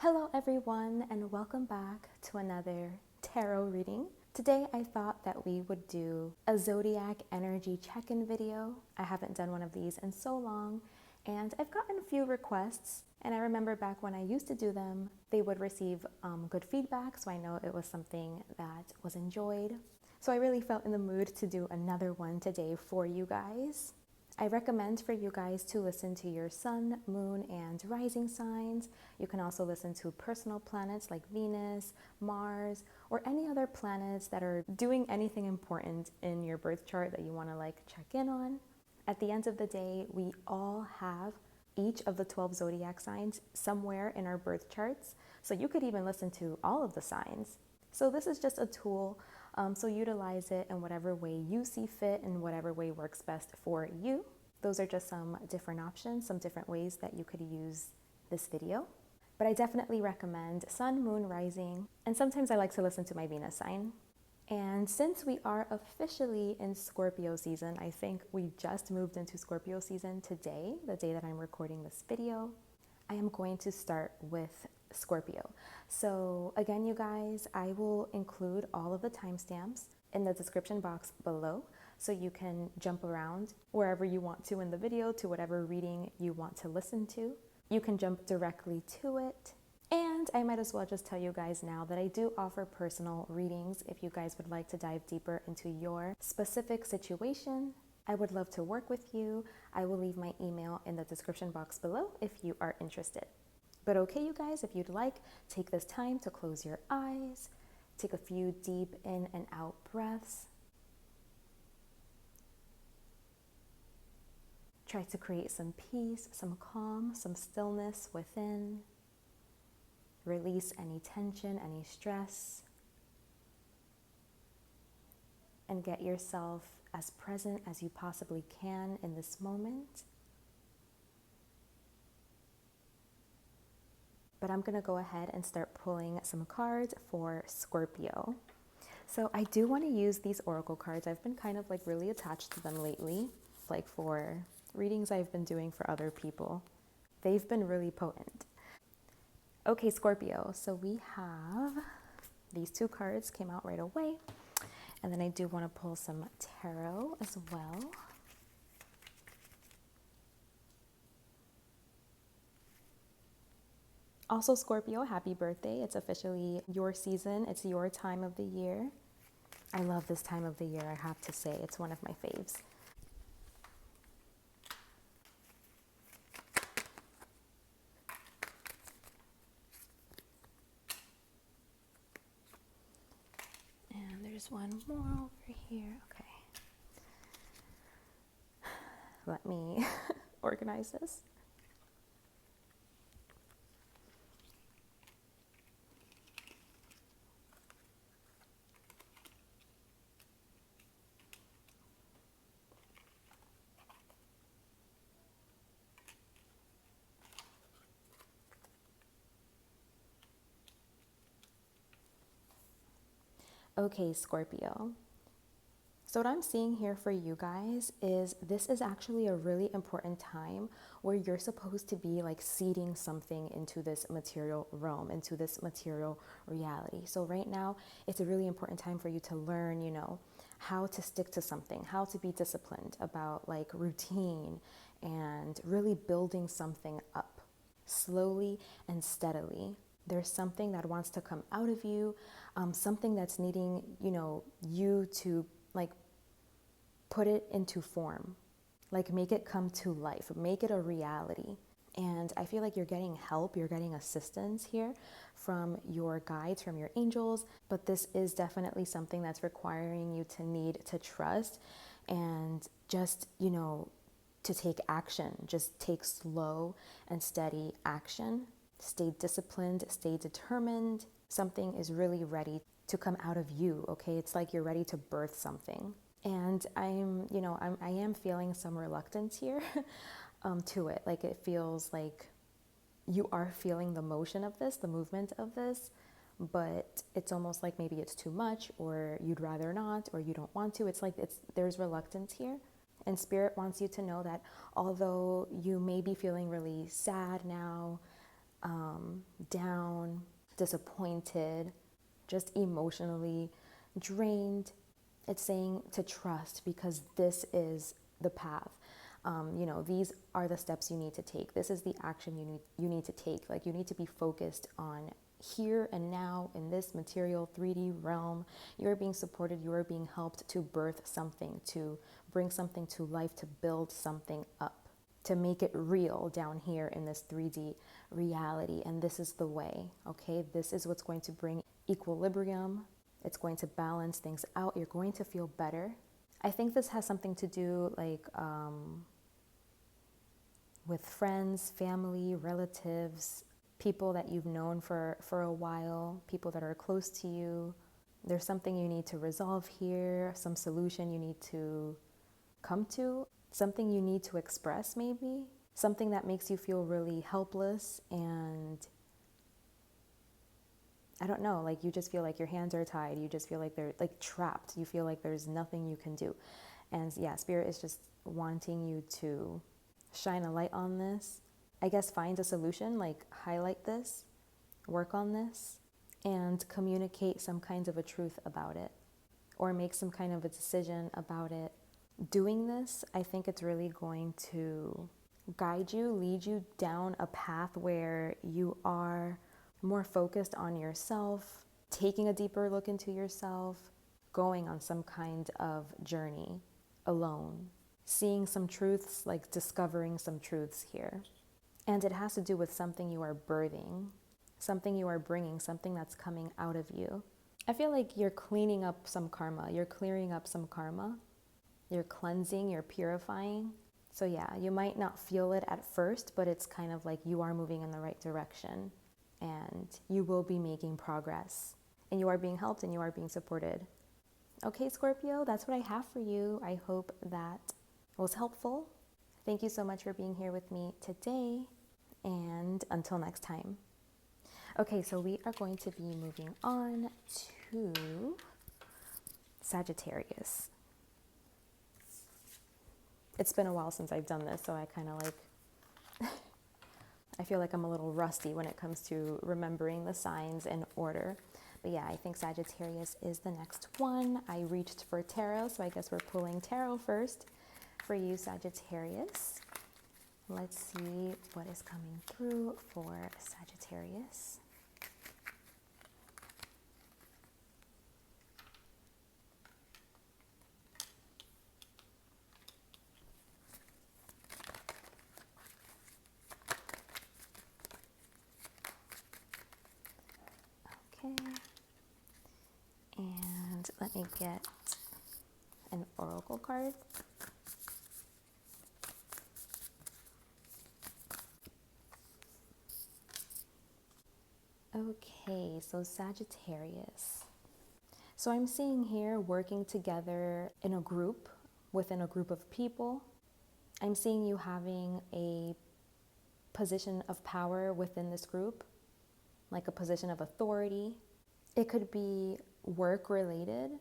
Hello everyone, and welcome back to another tarot reading. Today I thought that we would do a zodiac energy check-in video. I haven't done one of these in so long, and I've gotten a few requests, and I remember back when I used to do them, they would receive good feedback, so I know it was something that was enjoyed. So I really felt in the mood to do another one today for you guys. I recommend for you guys to listen to your sun, moon, and rising signs. You can also listen to personal planets like Venus, Mars, or any other planets that are doing anything important in your birth chart that you want to check in on. At the end of the day, we all have each of the 12 zodiac signs somewhere in our birth charts. So you could even listen to all of the signs. So this is just a tool, so utilize it in whatever way you see fit and whatever way works best for you. Those are just some different options, some different ways that you could use this video. But I definitely recommend sun, moon, rising, and sometimes I like to listen to my Venus sign. And since we are officially in Scorpio season, I think we just moved into Scorpio season today, the day that I'm recording this video, I am going to start with Scorpio. So again, you guys, I will include all of the timestamps in the description box below, so you can jump around wherever you want to in the video to whatever reading you want to listen to. You can jump directly to it. And I might as well just tell you guys now that I do offer personal readings if you guys would like to dive deeper into your specific situation. I would love to work with you. I will leave my email in the description box below if you are interested. But okay, you guys, if you'd like, take this time to close your eyes, take a few deep in and out breaths. Try to create some peace, some calm, some stillness within. Release any tension, any stress, and get yourself as present as you possibly can in this moment. But I'm going to go ahead and start pulling some cards for Scorpio. So I do want to use these oracle cards. I've been kind of really attached to them lately, for readings I've been doing for other people. They've been really potent. Okay, Scorpio, so we have these two cards came out right away. And then I do want to pull some tarot as well. Also, Scorpio, happy birthday. It's officially your season. It's your time of the year. I love this time of the year, I have to say. It's one of my faves. And there's one more over here. Okay. Let me organize this. Okay, Scorpio. So what I'm seeing here for you guys is this is actually a really important time where you're supposed to be seeding something into this material realm, into this material reality. So right now, it's a really important time for you to learn, how to stick to something, how to be disciplined about routine and really building something up slowly and steadily. There's something that wants to come out of you, something that's needing, you to put it into form, make it come to life, make it a reality. And I feel like you're getting help, you're getting assistance here from your guides, from your angels, but this is definitely something that's requiring you to need to trust and just, to take action. Just take slow and steady action. Stay disciplined, stay determined. Something is really ready to come out of you, okay? It's like you're ready to birth something. And I am feeling some reluctance here to it. It feels like you are feeling the motion of this, the movement of this, but it's almost like maybe it's too much, or you'd rather not, or you don't want to. There's reluctance here. And Spirit wants you to know that although you may be feeling really sad now, down, disappointed, just emotionally drained. It's saying to trust, because this is the path. These are the steps you need to take. This is the action you need to take. Like, you need to be focused on here and now in this material 3D realm. You are being supported, you are being helped to birth something, to bring something to life, to build something up, to make it real down here in this 3D reality. And this is the way, okay? This is what's going to bring equilibrium. It's going to balance things out. You're going to feel better. I think this has something to do with friends, family, relatives, people that you've known for a while, people that are close to you. There's something you need to resolve here, some solution you need to come to, something you need to express maybe, something that makes you feel really helpless and I don't know, like you just feel like your hands are tied. You just feel like they're like trapped. You feel like there's nothing you can do. And yeah, Spirit is just wanting you to shine a light on this. I guess find a solution, like highlight this, work on this, and communicate some kind of a truth about it, or make some kind of a decision about it. Doing this, I think it's really going to guide you, lead you down a path where you are more focused on yourself, taking a deeper look into yourself, going on some kind of journey alone, seeing some truths, like discovering some truths here. And it has to do with something you are birthing, something you are bringing, something that's coming out of you. I feel like you're cleaning up some karma. You're clearing up some karma. You're cleansing, you're purifying. So yeah, you might not feel it at first, but it's kind of like you are moving in the right direction and you will be making progress and you are being helped and you are being supported. Okay, Scorpio, that's what I have for you. I hope that was helpful. Thank you so much for being here with me today, and until next time. Okay, so we are going to be moving on to Sagittarius. It's been a while since I've done this, so I kind of I feel like I'm a little rusty when it comes to remembering the signs in order. But yeah, I think Sagittarius is the next one. I reached for tarot, so I guess we're pulling tarot first for you, Sagittarius. Let's see what is coming through for Sagittarius. Okay. And let me get an oracle card. Okay, so Sagittarius. So I'm seeing here working together in a group, within a group of people. I'm seeing you having a position of power within this group, like a position of authority. It could be work related,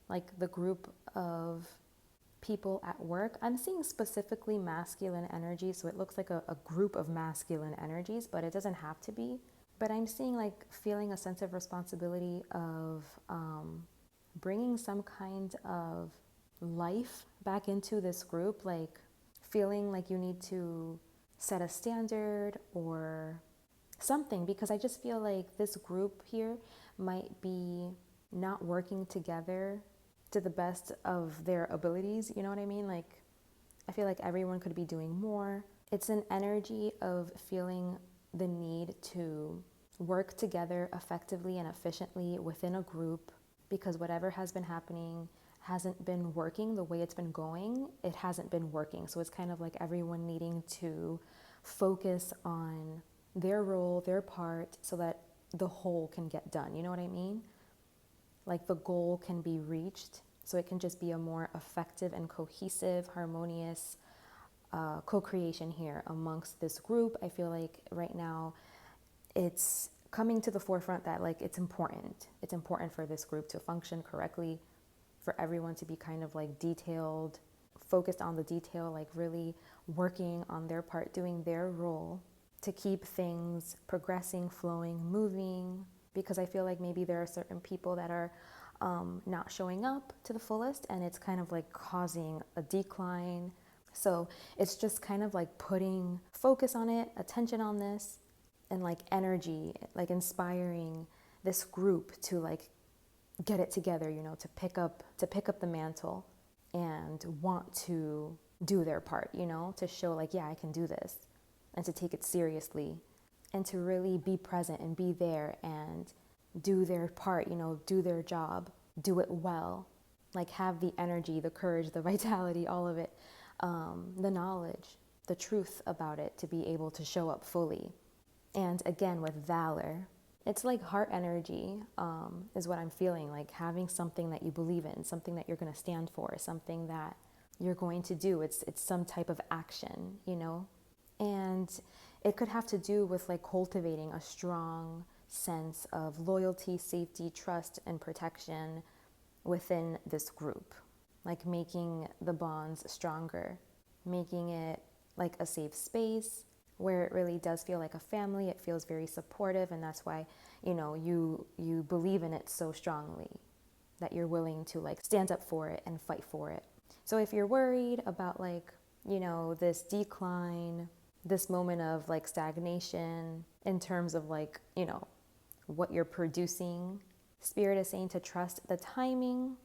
like the group of people at work. I'm seeing specifically masculine energy, so it looks like a group of masculine energies, but it doesn't have to be. But I'm seeing like feeling a sense of responsibility of bringing some kind of life back into this group, like feeling like you need to set a standard or something, because I just feel like this group here might be not working together to the best of their abilities. You know what I mean? Like, I feel like everyone could be doing more. It's an energy of feeling the need to work together effectively and efficiently within a group, because whatever has been happening hasn't been working the way it's been going. It hasn't been working. So it's kind of like everyone needing to focus on their role, their part, so that the whole can get done. You know what I mean? Like the goal can be reached, so it can just be a more effective and cohesive, harmonious co-creation here amongst this group. I feel like right now it's coming to the forefront that like it's important. It's important for this group to function correctly, for everyone to be kind of like detailed, focused on the detail, like really working on their part, doing their role to keep things progressing, flowing, moving, because I feel like maybe there are certain people that are not showing up to the fullest, and it's kind of like causing a decline. So it's just kind of like putting focus on it, attention on this, and like energy, like inspiring this group to like get it together, you know, to pick up the mantle and want to do their part, you know, to show like, yeah, I can do this, and to take it seriously, and to really be present and be there and do their part, you know, do their job, do it well, like have the energy, the courage, the vitality, all of it, the knowledge, the truth about it, to be able to show up fully. And again, with valor, it's like heart energy, is what I'm feeling, like having something that you believe in, something that you're going to stand for, something that you're going to do. It's some type of action, you know? And it could have to do with like cultivating a strong sense of loyalty, safety, trust, and protection within this group, like making the bonds stronger, making it like a safe space where it really does feel like a family. It feels very supportive, and that's why, you know, you believe in it so strongly that you're willing to like stand up for it and fight for it. So if you're worried about like, you know, this decline, this moment of like stagnation in terms of like, you know, what you're producing, Spirit is saying to trust the timing.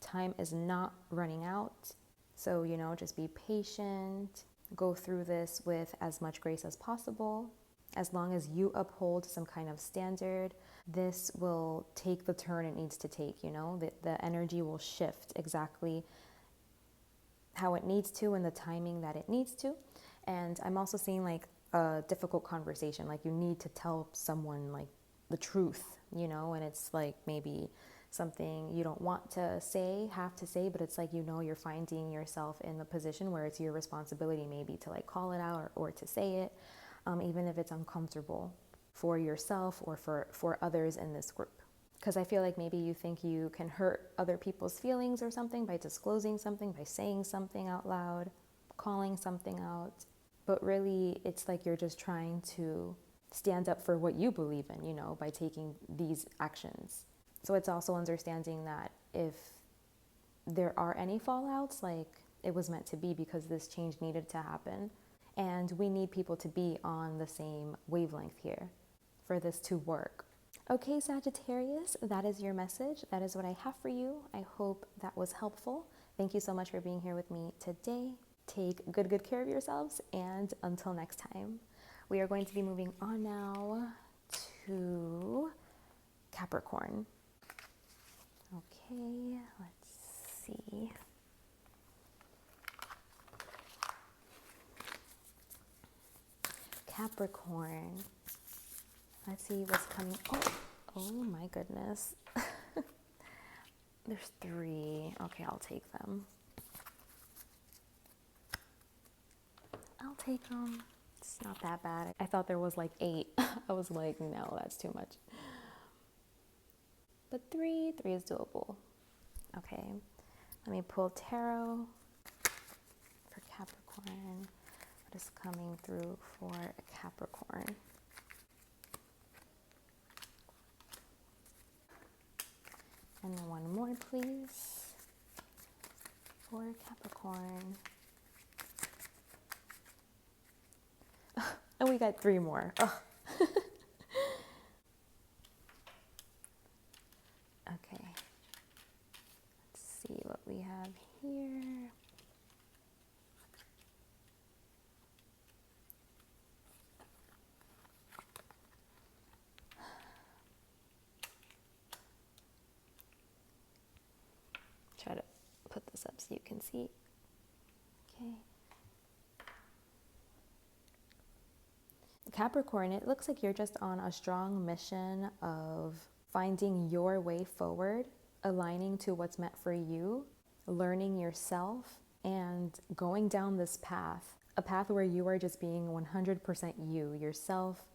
Time is not running out. So, you know, just be patient. Go through this with as much grace as possible. As long as you uphold some kind of standard, this will take the turn it needs to take, you know, the energy will shift exactly how it needs to and the timing that it needs to. And I'm also seeing like a difficult conversation, like you need to tell someone like the truth, you know, and it's like maybe something you don't want to say, have to say, but it's like, you know, you're finding yourself in the position where it's your responsibility maybe to like call it out or to say it, even if it's uncomfortable for yourself or for others in this group. Because I feel like maybe you think you can hurt other people's feelings or something by disclosing something, by saying something out loud, calling something out. But really, it's like you're just trying to stand up for what you believe in, you know, by taking these actions. So it's also understanding that if there are any fallouts, like it was meant to be because this change needed to happen. And we need people to be on the same wavelength here for this to work. Okay, Sagittarius, that is your message. That is what I have for you. I hope that was helpful. Thank you so much for being here with me today. Take good care of yourselves, and until next time, we are going to be moving on now to Capricorn. Okay, let's see. Capricorn. Let's see what's coming. Oh my goodness. There's 3. Okay, I'll take them. I'll take them. It's not that bad. I thought there was like 8. I was like, no, that's too much. But 3 is doable. Okay, let me pull tarot for Capricorn. What is coming through for Capricorn? And one more, please, for Capricorn. And we got 3 more. Oh. Okay. Let's see what we have here. Try to put this up so you can see. Okay. Capricorn, it looks like you're just on a strong mission of finding your way forward, aligning to what's meant for you, learning yourself, and going down this path, a path where you are just being 100% you, yourself,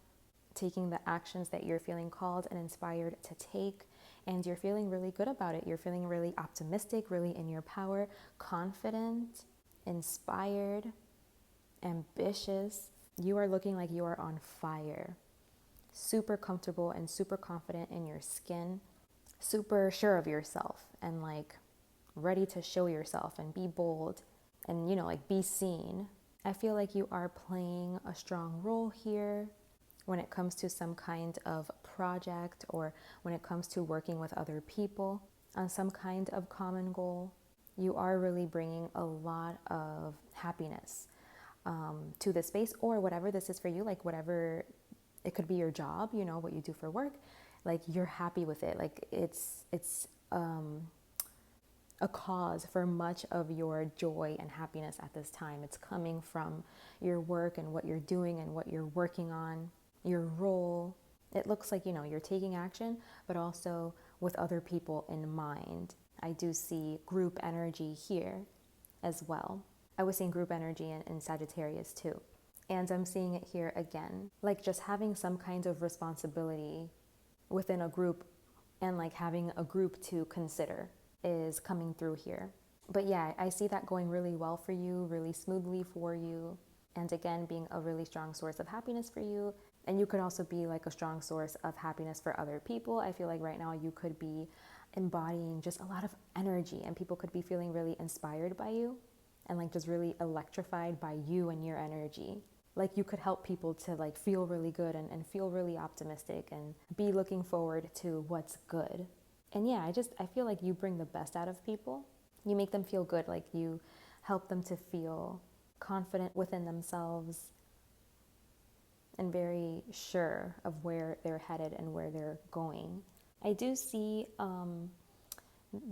taking the actions that you're feeling called and inspired to take, and you're feeling really good about it. You're feeling really optimistic, really in your power, confident, inspired, ambitious. You are looking like you are on fire, super comfortable and super confident in your skin, super sure of yourself and like ready to show yourself and be bold and, you know, like be seen. I feel like you are playing a strong role here when it comes to some kind of project or when it comes to working with other people on some kind of common goal. You are really bringing a lot of happiness to this space, or whatever this is for you, like whatever, it could be your job, you know, what you do for work, like you're happy with it. Like it's a cause for much of your joy and happiness at this time. It's coming from your work and what you're doing and what you're working on, your role. It looks like, you know, you're taking action, but also with other people in mind. I do see group energy here as well. I was seeing group energy in Sagittarius too. And I'm seeing it here again, like just having some kind of responsibility within a group and like having a group to consider is coming through here. But yeah, I see that going really well for you, really smoothly for you. And again, being a really strong source of happiness for you. And you could also be like a strong source of happiness for other people. I feel like right now you could be embodying just a lot of energy and people could be feeling really inspired by you and like just really electrified by you and your energy. Like you could help people to like feel really good and feel really optimistic and be looking forward to what's good. And yeah, I feel like you bring the best out of people. You make them feel good, like you help them to feel confident within themselves and very sure of where they're headed and where they're going. I do see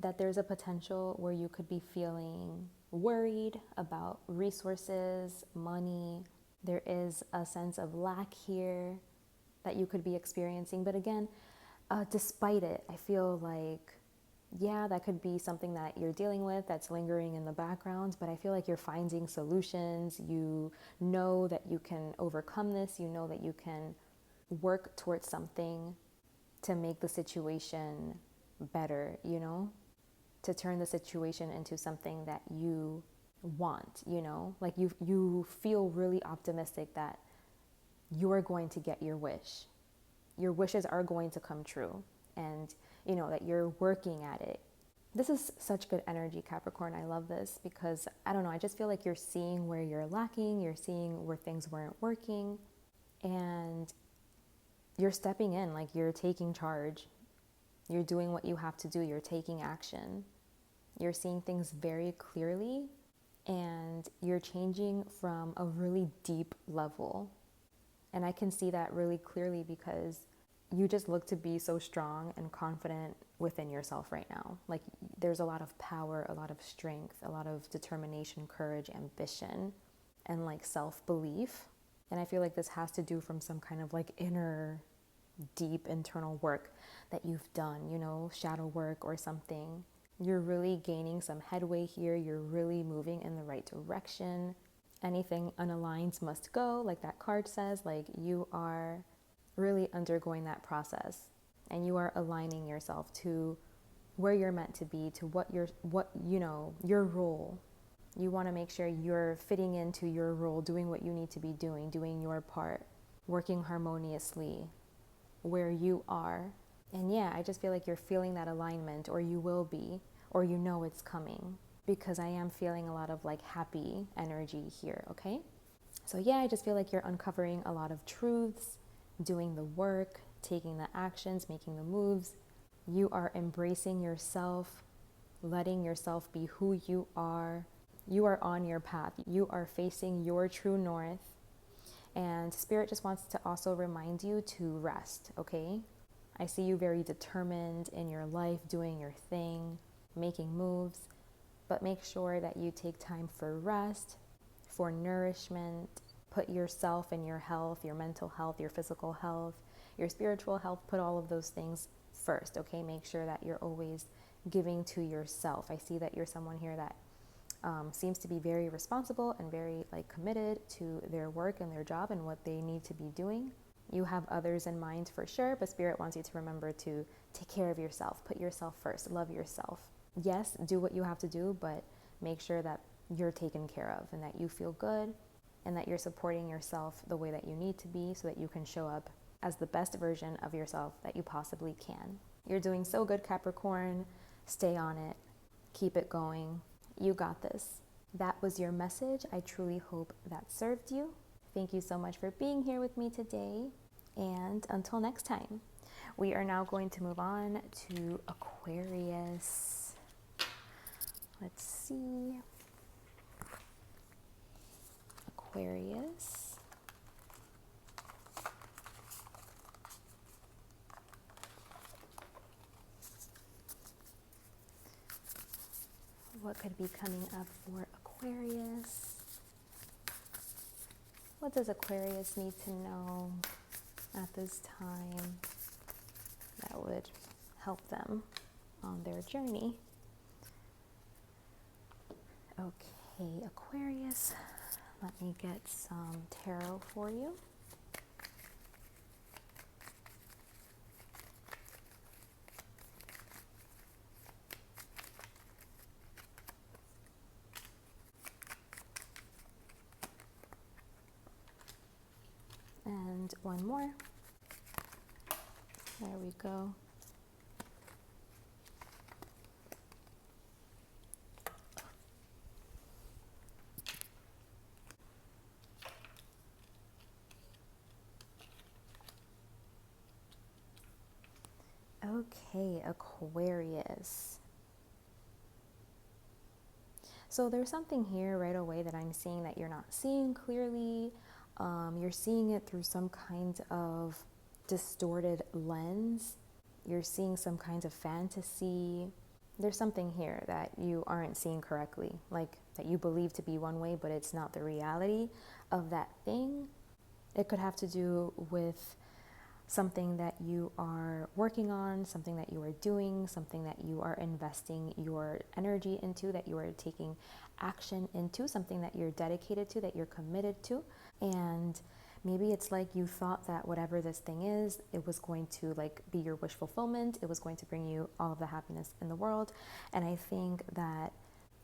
that there's a potential where you could be feeling worried about resources, money. There is a sense of lack here that you could be experiencing. But again, despite it, I feel like, yeah, that could be something that you're dealing with that's lingering in the background, but I feel like you're finding solutions. You know that you can overcome this. You know that you can work towards something to make the situation better, you know, to turn the situation into something that you want, you know, like you feel really optimistic that you're going to get your wish. Your wishes are going to come true, and you know that you're working at it. This is such good energy, Capricorn. I love this because, I don't know, I just feel like you're seeing where you're lacking, you're seeing where things weren't working, and you're stepping in, like you're taking charge. You're doing what you have to do. You're taking action. You're seeing things very clearly, and you're changing from a really deep level. And I can see that really clearly because you just look to be so strong and confident within yourself right now. Like there's a lot of power, a lot of strength, a lot of determination, courage, ambition, and like self-belief. And I feel like this has to do from some kind of like inner, deep internal work that you've done, you know, shadow work or something. You're really gaining some headway here. You're really moving in the right direction. Anything unaligned must go, like that card says. Like you are really undergoing that process, and you are aligning yourself to where you're meant to be, to what you know, your role. You want to make sure you're fitting into your role, doing what you need to be doing your part, working harmoniously where you are. And yeah, I just feel like you're feeling that alignment, or you will be, or you know it's coming, because I am feeling a lot of like happy energy here, okay? So yeah, I just feel like you're uncovering a lot of truths, doing the work, taking the actions, making the moves. You are embracing yourself, letting yourself be who you are. You are on your path. You are facing your true north. And Spirit just wants to also remind you to rest, okay? I see you very determined in your life, doing your thing, making moves, but make sure that you take time for rest, for nourishment. Put yourself and your health, your mental health, your physical health, your spiritual health, put all of those things first, okay? Make sure that you're always giving to yourself. I see that you're someone here that seems to be very responsible and very like committed to their work and their job and what they need to be doing. You have others in mind for sure, but Spirit wants you to remember to take care of yourself, put yourself first, love yourself. Yes, do what you have to do, but make sure that you're taken care of and that you feel good and that you're supporting yourself the way that you need to be so that you can show up as the best version of yourself that you possibly can. You're doing so good, Capricorn. Stay on it. Keep it going. You got this. That was your message. I truly hope that served you. Thank you so much for being here with me today. And until next time, we are now going to move on to Aquarius. Let's see. Aquarius. What could be coming up for Aquarius? What does Aquarius need to know at this time that would help them on their journey? Okay, Aquarius, let me get some tarot for you. And one more. There we go. Okay, Aquarius. So there's something here right away that I'm seeing that you're not seeing clearly. You're seeing it through some kind of distorted lens. You're seeing some kinds of fantasy. There's something here that you aren't seeing correctly, like that you believe to be one way, but it's not the reality of that thing. It could have to do with something that you are working on, something that you are doing, something that you are investing your energy into, that you are taking action into, something that you're dedicated to, that you're committed to. And maybe it's like you thought that whatever this thing is, it was going to like be your wish fulfillment. It was going to bring you all of the happiness in the world. And I think that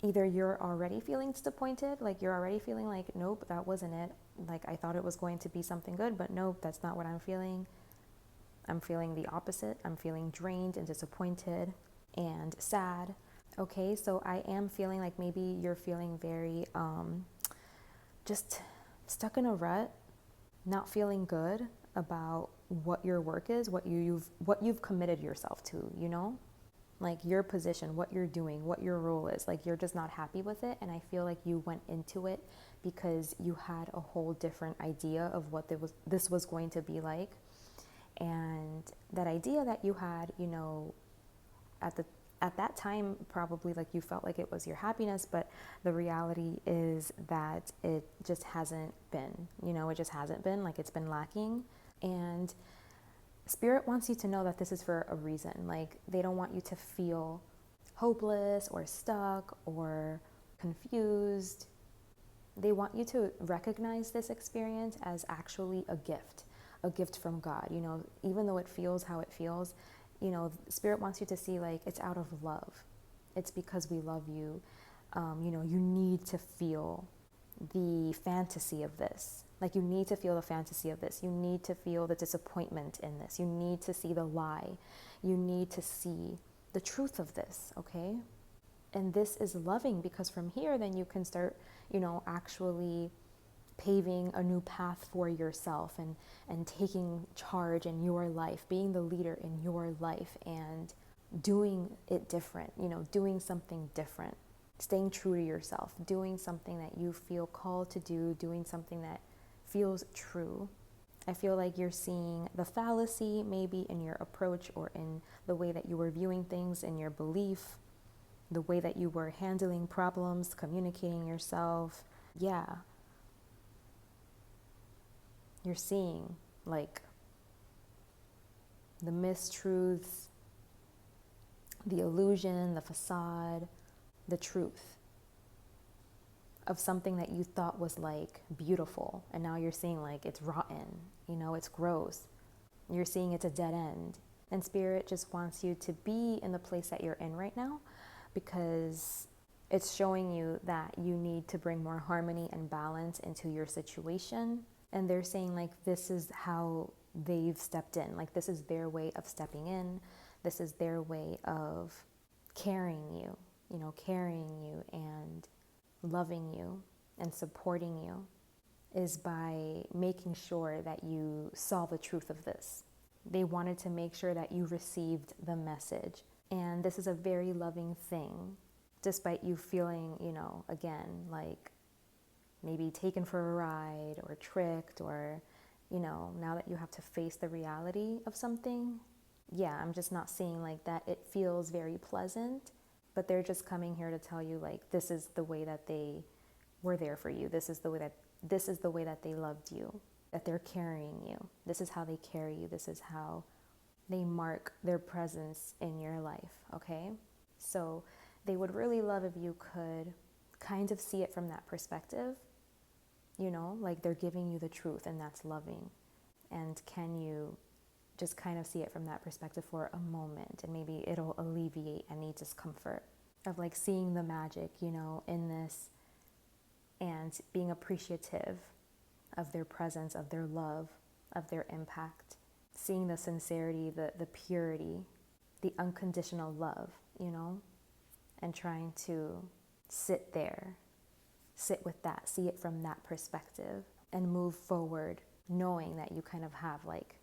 either you're already feeling disappointed, like you're already feeling like, nope, that wasn't it. Like I thought it was going to be something good, but nope, that's not what I'm feeling. I'm feeling the opposite. I'm feeling drained and disappointed and sad. Okay, so I am feeling like maybe you're feeling very just stuck in a rut, not feeling good about what your work is, what you've committed yourself to, you know? Like your position, what you're doing, what your role is. Like you're just not happy with it, and I feel like you went into it because you had a whole different idea of what this was going to be like. And that idea that you had, you know, at that time, probably like you felt like it was your happiness, but the reality is that it just hasn't been, you know, it just hasn't been, like it's been lacking. And Spirit wants you to know that this is for a reason. Like they don't want you to feel hopeless or stuck or confused. They want you to recognize this experience as actually a gift from God. You know, even though it feels how it feels, you know, Spirit wants you to see like it's out of love. It's because we love you. You know, you need to feel the fantasy of this. Like you need to feel the fantasy of this. You need to feel the disappointment in this. You need to see the lie. You need to see the truth of this, okay? And this is loving, because from here, then you can start, you know, actually paving a new path for yourself and taking charge in your life, being the leader in your life and doing it different, you know, doing something different, staying true to yourself, doing something that you feel called to do, doing something that feels true. I feel like you're seeing the fallacy maybe in your approach or in the way that you were viewing things, in your belief, the way that you were handling problems, communicating yourself. Yeah. You're seeing like the mistruths, the illusion, the facade, the truth of something that you thought was like beautiful. And now you're seeing like it's rotten, you know, it's gross. You're seeing it's a dead end. And Spirit just wants you to be in the place that you're in right now, because It's showing you that you need to bring more harmony and balance into your situation. And they're saying like this is how they've stepped in. Like this is their way of stepping in. This is their way of carrying you, carrying you and loving you and supporting you, is by making sure that you saw the truth of this. They wanted to make sure that you received the message. And this is a very loving thing, despite you feeling, again, like maybe taken for a ride or tricked, or, now that you have to face the reality of something. Yeah, I'm just not seeing like that it feels very pleasant, but they're just coming here to tell you like this is the way that they were there for you. This is the way that they loved you, that they're carrying you. This is how they carry you. This is how they mark their presence in your life, okay? So they would really love if you could kind of see it from that perspective, like they're giving you the truth, and that's loving. And can you just kind of see it from that perspective for a moment, and maybe it'll alleviate any discomfort of like seeing the magic, in this, and being appreciative of their presence, of their love, of their impact, seeing the sincerity, the purity, the unconditional love, and trying to sit with that, see it from that perspective, and move forward knowing that you kind of have like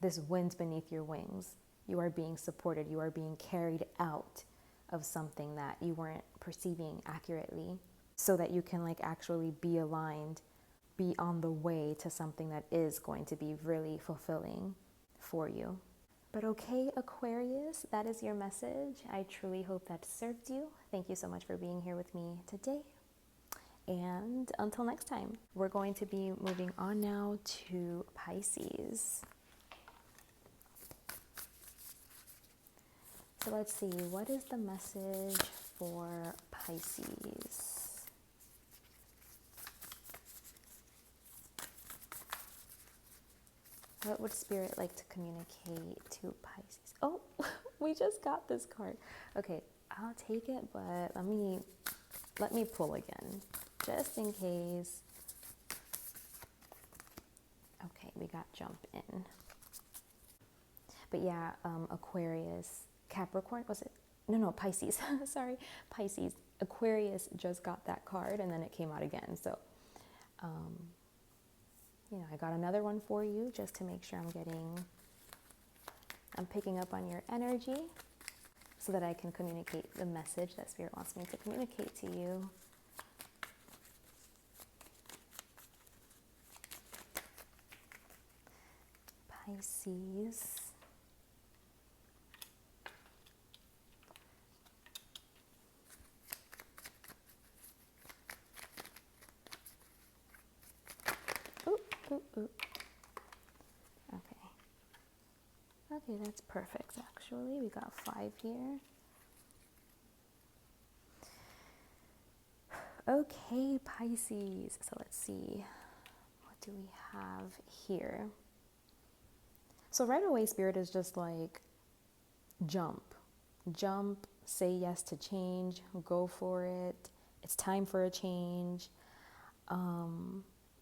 this wind beneath your wings. You are being supported. You are being carried out of something that you weren't perceiving accurately, so that you can like actually be aligned, be on the way to something that is going to be really fulfilling for you. But okay, Aquarius, that is your message. I truly hope that served you. Thank you so much for being here with me today. And until next time, we're going to be moving on now to Pisces. So let's see, what is the message for Pisces? What would Spirit like to communicate to Pisces? Oh, we just got this card. Okay, I'll take it, but let me pull again, just in case. Okay, we got jump in. But yeah, Aquarius, Capricorn, was it? No, Pisces. Sorry, Pisces. Aquarius just got that card, and then it came out again. So, I got another one for you just to make sure I'm picking up on your energy, so that I can communicate the message that Spirit wants me to communicate to you. Pisces. Ooh. Okay, that's perfect actually. We got 5 here. Okay, Pisces. So let's see. What do we have here? So right away, Spirit is just like, jump, say yes to change, go for it. It's time for a change.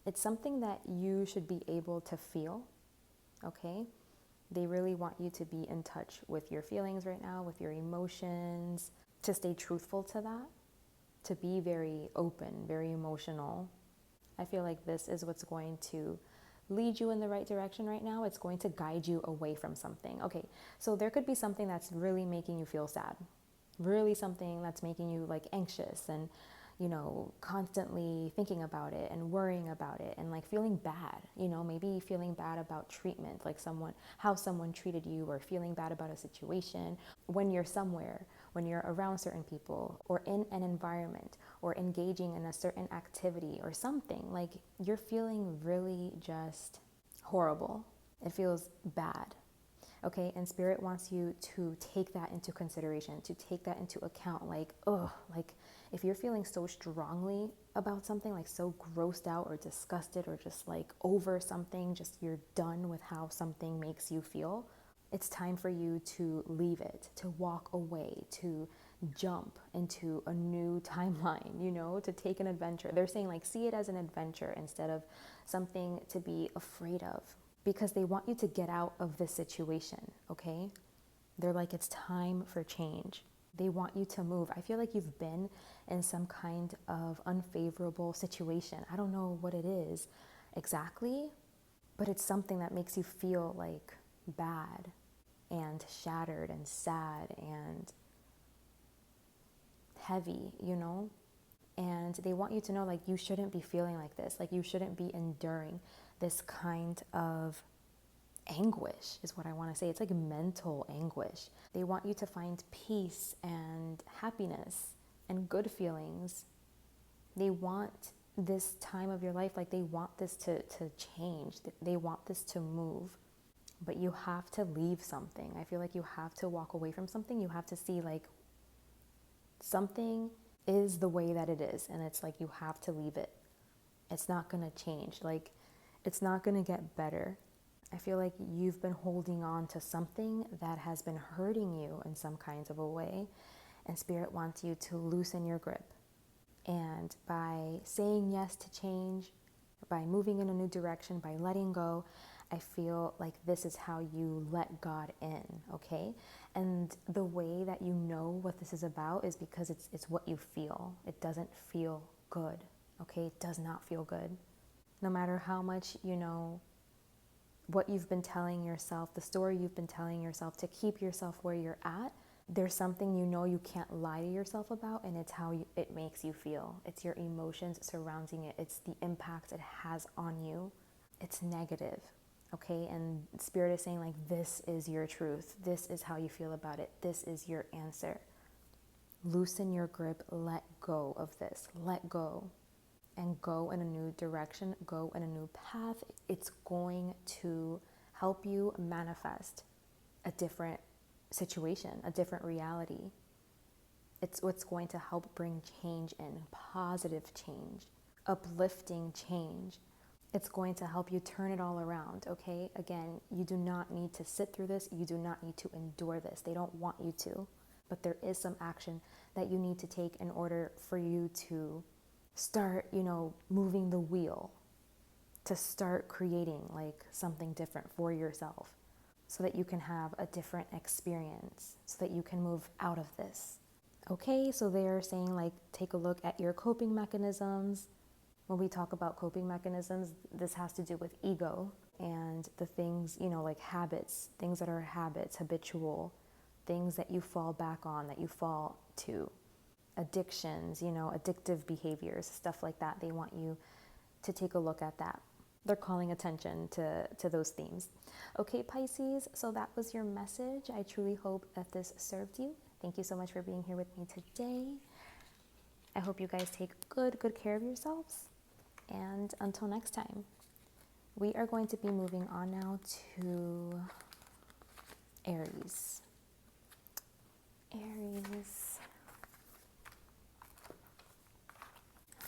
It's something that you should be able to feel, okay? They really want you to be in touch with your feelings right now, with your emotions, to stay truthful to that, to be very open, very emotional. I feel like this is what's going to lead you in the right direction right now. It's going to guide you away from something. Okay, so there could be something that's really making you feel sad, really something that's making you like anxious and constantly thinking about it and worrying about it and like feeling bad, maybe feeling bad about treatment, like how someone treated you, or feeling bad about a situation when you're somewhere, when you're around certain people or in an environment or engaging in a certain activity or something, like you're feeling really just horrible. It feels bad. Okay, and Spirit wants you to take that into consideration, to take that into account, like if you're feeling so strongly about something, like so grossed out or disgusted or just like over something, just you're done with how something makes you feel, it's time for you to leave it, to walk away, to jump into a new timeline, you know, to take an adventure. They're saying like, see it as an adventure instead of something to be afraid of, because they want you to get out of this situation, okay? They're like, it's time for change. They want you to move. I feel like you've been in some kind of unfavorable situation. I don't know what it is exactly, but it's something that makes you feel like bad and shattered and sad and heavy, you know? And they want you to know, like, you shouldn't be feeling like this. Like, you shouldn't be enduring this kind of anguish, is what I want to say. It's like mental anguish. They want you to find peace and happiness and good feelings. They want this time of your life, like, they want this to change. They want this to move. But you have to leave something. I feel like you have to walk away from something. You have to see, like, something is the way that it is, and it's like you have to leave it. It's not going to change. Like, it's not going to get better. I feel like you've been holding on to something that has been hurting you in some kinds of a way, and Spirit wants you to loosen your grip. And by saying yes to change, by moving in a new direction, by letting go, I feel like this is how you let God in, okay? And the way that you know what this is about is because it's what you feel. It doesn't feel good, okay? It does not feel good. No matter how much, you know, what you've been telling yourself, the story you've been telling yourself to keep yourself where you're at, there's something you know you can't lie to yourself about, and it's how it makes you feel. It's your emotions surrounding it. It's the impact it has on you. It's negative, okay? And Spirit is saying, like, this is your truth. This is how you feel about it. This is your answer. Loosen your grip. Let go of this. Let go. And go in a new direction. Go in a new path. It's going to help you manifest a different situation, a different reality. It's what's going to help bring change in, positive change, uplifting change. It's going to help you turn it all around, okay? Again, you do not need to sit through this. You do not need to endure this. They don't want you to. But there is some action that you need to take in order for you to start, you know, moving the wheel, to start creating like something different for yourself, so that you can have a different experience, so that you can move out of this. Okay, so they're saying, like, take a look at your coping mechanisms. When we talk about coping mechanisms, this has to do with ego and the things, you know, like habits, things that are habits, habitual, things that you fall back on, that you fall to, addictions, you know, addictive behaviors, stuff like that. They want you to take a look at that. They're calling attention to those themes. Okay, Pisces, so that was your message. I truly hope that this served you. Thank you so much for being here with me today. I hope you guys take good care of yourselves. And until next time, we are going to be moving on now to Aries. Aries.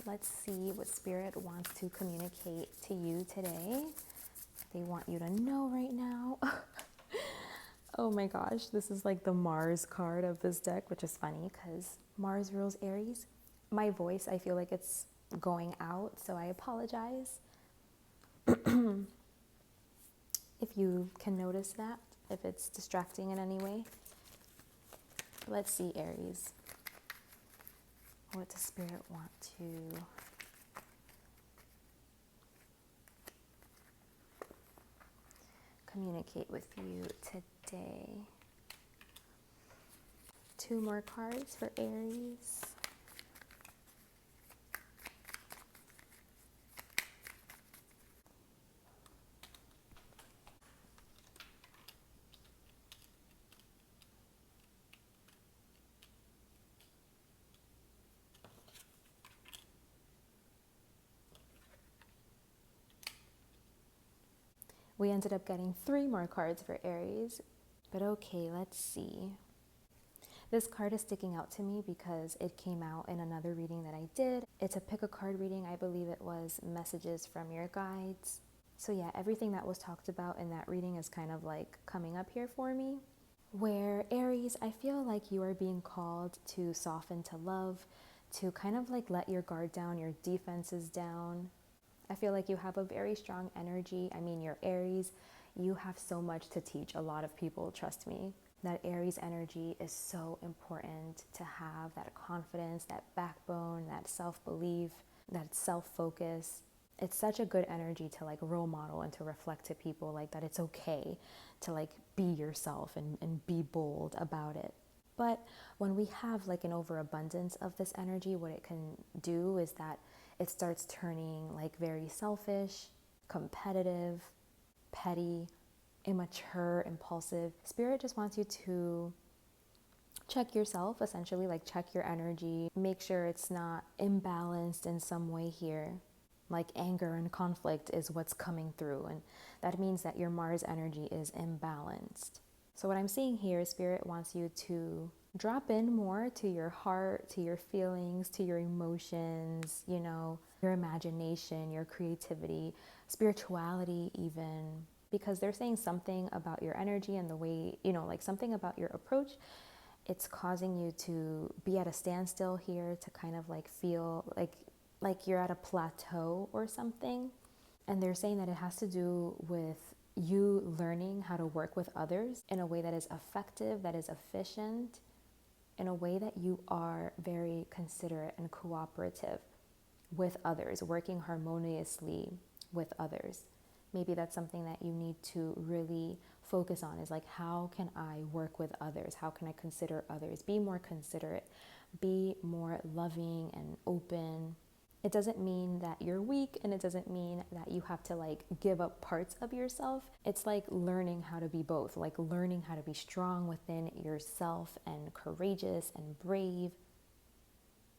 Let's see what Spirit wants to communicate to you today. They want you to know right now. Oh my gosh, this is like the Mars card of this deck, which is funny because Mars rules Aries. My voice, I feel like it's going out, so I apologize. If you can notice that, if it's distracting in any way. Let's see, Aries. What does Spirit want to communicate with you today? 2 more cards for Aries. We ended up getting 3 more cards for Aries, but okay, let's see. This card is sticking out to me because it came out in another reading that I did. It's a pick a card reading. I believe it was messages from your guides. So yeah, everything that was talked about in that reading is kind of like coming up here for me. Where Aries, I feel like you are being called to soften to love, to kind of like let your guard down, your defenses down. I feel like you have a very strong energy. I mean, you're Aries. You have so much to teach a lot of people, trust me. That Aries energy is so important to have, that confidence, that backbone, that self-belief, that self-focus. It's such a good energy to like role model and to reflect to people like that it's okay to like be yourself and be bold about it. But when we have like an overabundance of this energy, what it can do is that it starts turning like very selfish, competitive, petty, immature, impulsive. Spirit just wants you to check yourself, essentially, like check your energy, make sure it's not imbalanced in some way here. Like anger and conflict is what's coming through, and that means that your Mars energy is imbalanced. So what I'm seeing here is Spirit wants you to drop in more to your heart, to your feelings, to your emotions, you know, your imagination, your creativity, spirituality even, because they're saying something about your energy and the way, you know, like something about your approach. It's causing you to be at a standstill here, to kind of like feel like you're at a plateau or something. And they're saying that it has to do with you learning how to work with others in a way that is effective, that is efficient, in a way that you are very considerate and cooperative with others, working harmoniously with others. Maybe that's something that you need to really focus on, is like, how can I work with others? How can I consider others? Be more considerate, be more loving and open. It doesn't mean that you're weak, and it doesn't mean that you have to like give up parts of yourself. It's like learning how to be both, like learning how to be strong within yourself and courageous and brave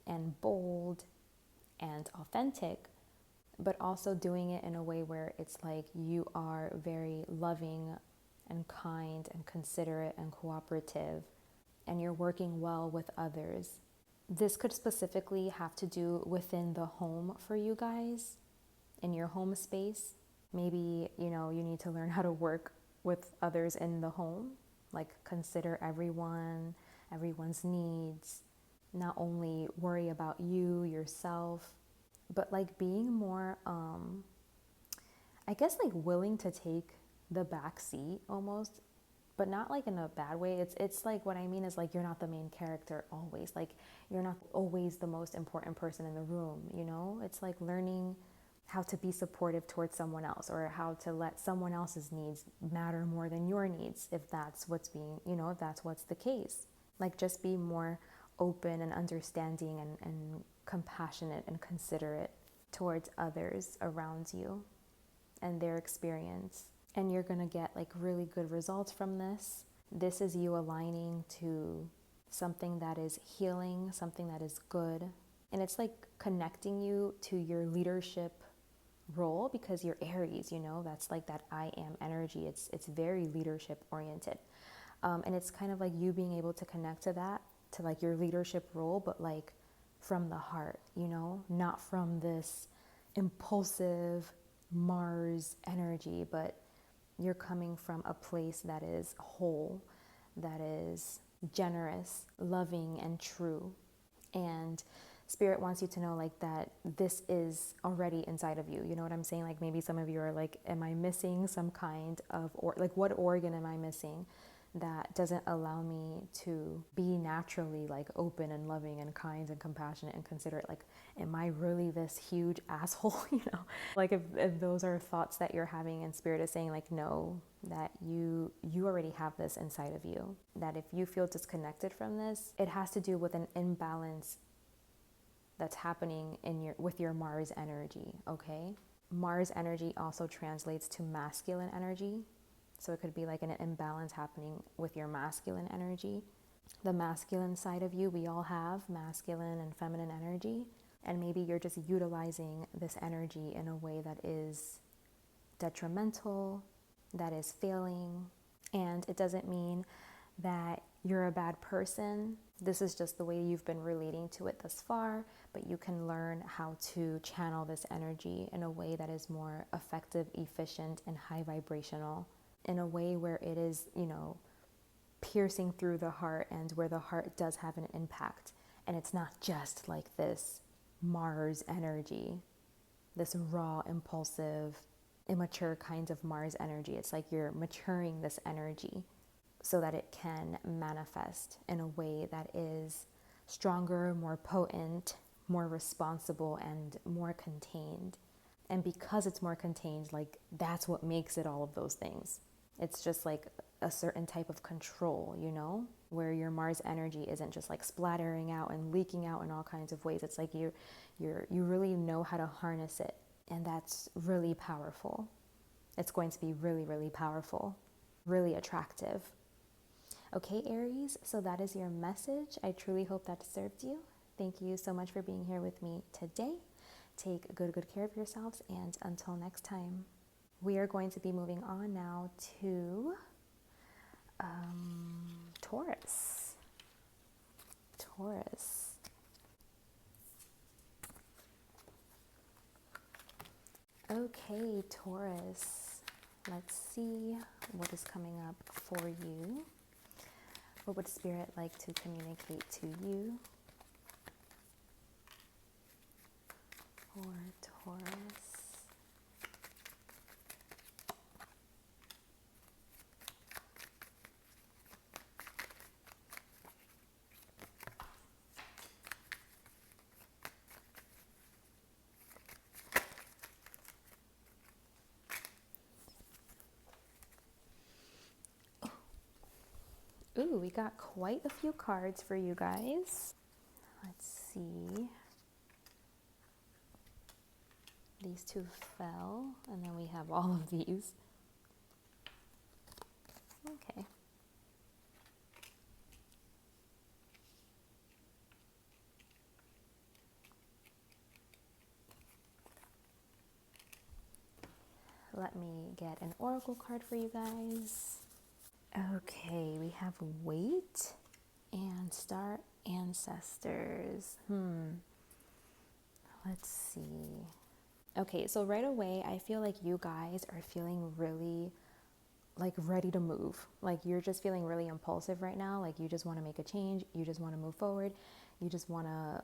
and bold and authentic, but also doing it in a way where it's like you are very loving and kind and considerate and cooperative, and you're working well with others. This could specifically have to do within the home for you guys, in your home space. Maybe, you know, you need to learn how to work with others in the home, like consider everyone's needs, not only worry about you, yourself, but like being more, I guess like willing to take the back seat almost, but not like in a bad way. It's like, what I mean is like, you're not the main character always. Like you're not always the most important person in the room, you know? It's like learning how to be supportive towards someone else, or how to let someone else's needs matter more than your needs, if that's what's being, you know, if that's what's the case. Like just be more open and understanding and compassionate and considerate towards others around you and their experience. And you're going to get like really good results from this. This is you aligning to something that is healing, something that is good. And it's like connecting you to your leadership role, because you're Aries, you know, that's like that I am energy. It's very leadership oriented. And it's kind of like you being able to connect to that, to like your leadership role, but like from the heart, you know, not from this impulsive Mars energy, but you're coming from a place that is whole, that is generous, loving, and true. And Spirit wants you to know like that this is already inside of you. You know what I'm saying? Like maybe some of you are like, am I missing some kind of, or like what organ am I missing that doesn't allow me to be naturally like open and loving and kind and compassionate and considerate? Like, am I really this huge asshole? You know, like if those are thoughts that you're having, and Spirit is saying like, no, that you already have this inside of you. That if you feel disconnected from this, it has to do with an imbalance that's happening with your Mars energy, okay? Mars energy also translates to masculine energy. So it could be like an imbalance happening with your masculine energy. The masculine side of you, we all have masculine and feminine energy. And maybe you're just utilizing this energy in a way that is detrimental, that is failing. And it doesn't mean that you're a bad person. This is just the way you've been relating to it thus far, but you can learn how to channel this energy in a way that is more effective, efficient, and high vibrational, in a way where it is, you know, piercing through the heart, and where the heart does have an impact. And it's not just like this Mars energy, this raw, impulsive, immature kind of Mars energy. It's like you're maturing this energy so that it can manifest in a way that is stronger, more potent, more responsible, and more contained. And because it's more contained, like that's what makes it all of those things. It's just like a certain type of control, you know, where your Mars energy isn't just like splattering out and leaking out in all kinds of ways. It's like you really know how to harness it, and that's really powerful. It's going to be really, really powerful, really attractive. Okay, Aries, so that is your message. I truly hope that served you. Thank you so much for being here with me today. Take good care of yourselves, and until next time, we are going to be moving on now to Taurus. Okay, Taurus. Let's see what is coming up for you. What would Spirit like to communicate to you for Taurus? Ooh, we got quite a few cards for you guys. Let's see. These two fell, and then we have all of these. Okay. Let me get an oracle card for you guys. Okay, we have Wait and Star Ancestors. Let's see. Okay, so right away, I feel like you guys are feeling really like ready to move. Like you're just feeling really impulsive right now. Like you just want to make a change. You just want to move forward. You just want to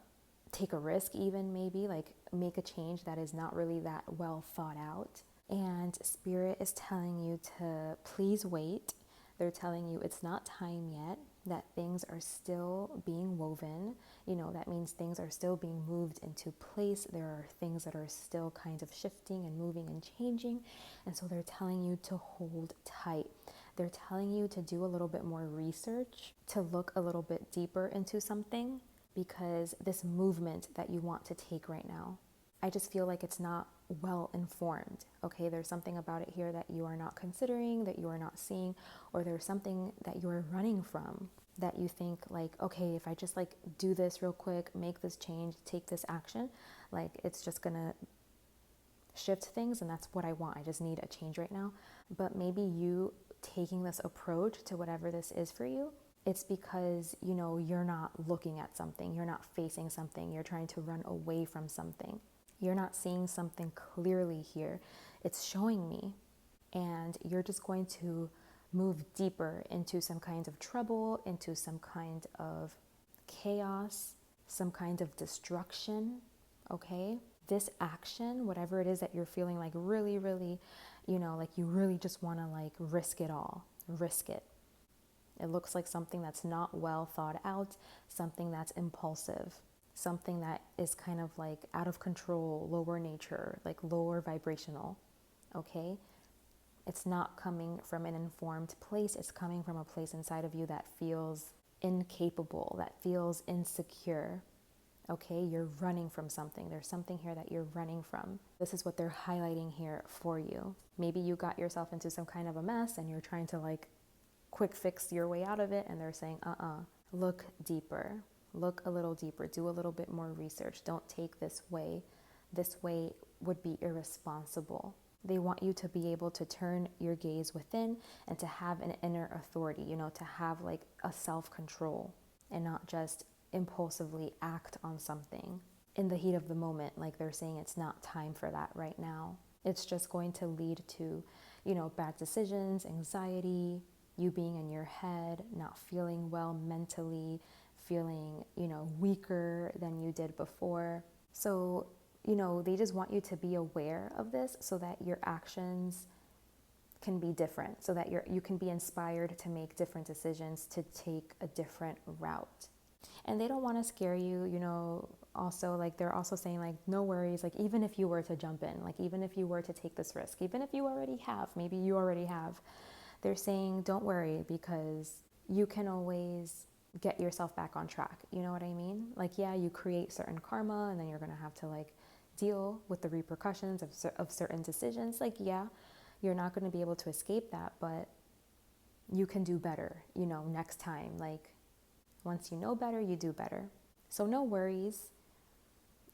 take a risk, even maybe like make a change that is not really that well thought out. And Spirit is telling you to please wait. They're telling you it's not time yet, that things are still being woven. You know, that means things are still being moved into place. There are things that are still kind of shifting and moving and changing. And so they're telling you to hold tight. They're telling you to do a little bit more research, to look a little bit deeper into something, because this movement that you want to take right now, I just feel like it's not well informed. Okay, there's something about it here that you are not considering, that you are not seeing, or there's something that you are running from, that you think like, okay, if I just like do this real quick, make this change, take this action, like it's just gonna shift things, and that's what I want. I just need a change right now. But maybe you taking this approach to whatever this is for you, it's because, you know, you're not looking at something, you're not facing something, you're trying to run away from something. You're not seeing something clearly here. It's showing me. And you're just going to move deeper into some kind of trouble, into some kind of chaos, some kind of destruction, okay? This action, whatever it is that you're feeling like really, really, you know, like you really just want to like risk it all, risk it. It looks like something that's not well thought out, something that's impulsive, something that is kind of like out of control, lower nature, like lower vibrational, okay? It's not coming from an informed place. It's coming from a place inside of you that feels incapable, that feels insecure, okay? You're running from something. There's something here that you're running from. This is what they're highlighting here for you. Maybe you got yourself into some kind of a mess and you're trying to like quick fix your way out of it, and they're saying, look deeper. Look a little deeper, do a little bit more research. Don't take this way. This way would be irresponsible. They want you to be able to turn your gaze within and to have an inner authority, you know, to have like a self-control and not just impulsively act on something in the heat of the moment. Like they're saying it's not time for that right now. It's just going to lead to, you know, bad decisions, anxiety, you being in your head, not feeling well mentally, feeling, weaker than you did before. So, they just want you to be aware of this so that your actions can be different, so that you can be inspired to make different decisions, to take a different route. And they don't want to scare you, also, like, they're also saying, like, no worries, like, even if you were to jump in, like, even if you were to take this risk, even if you already have, maybe you already have, they're saying, don't worry, because you can always get yourself back on track. You know what I mean? Like, yeah, you create certain karma, and then you're going to have to, like, deal with the repercussions of certain decisions. Like, yeah, you're not going to be able to escape that, but you can do better, next time. Like, once you know better, you do better. So no worries.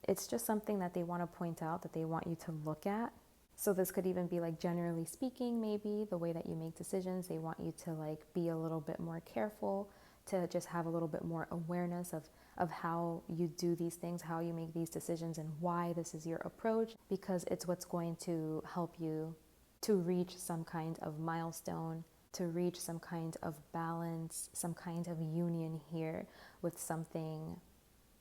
It's just something that they want to point out, that they want you to look at. So this could even be, like, generally speaking, maybe the way that you make decisions, they want you to, like, be a little bit more careful, to just have a little bit more awareness of how you do these things, how you make these decisions, and why this is your approach, because it's what's going to help you to reach some kind of milestone, to reach some kind of balance, some kind of union here with something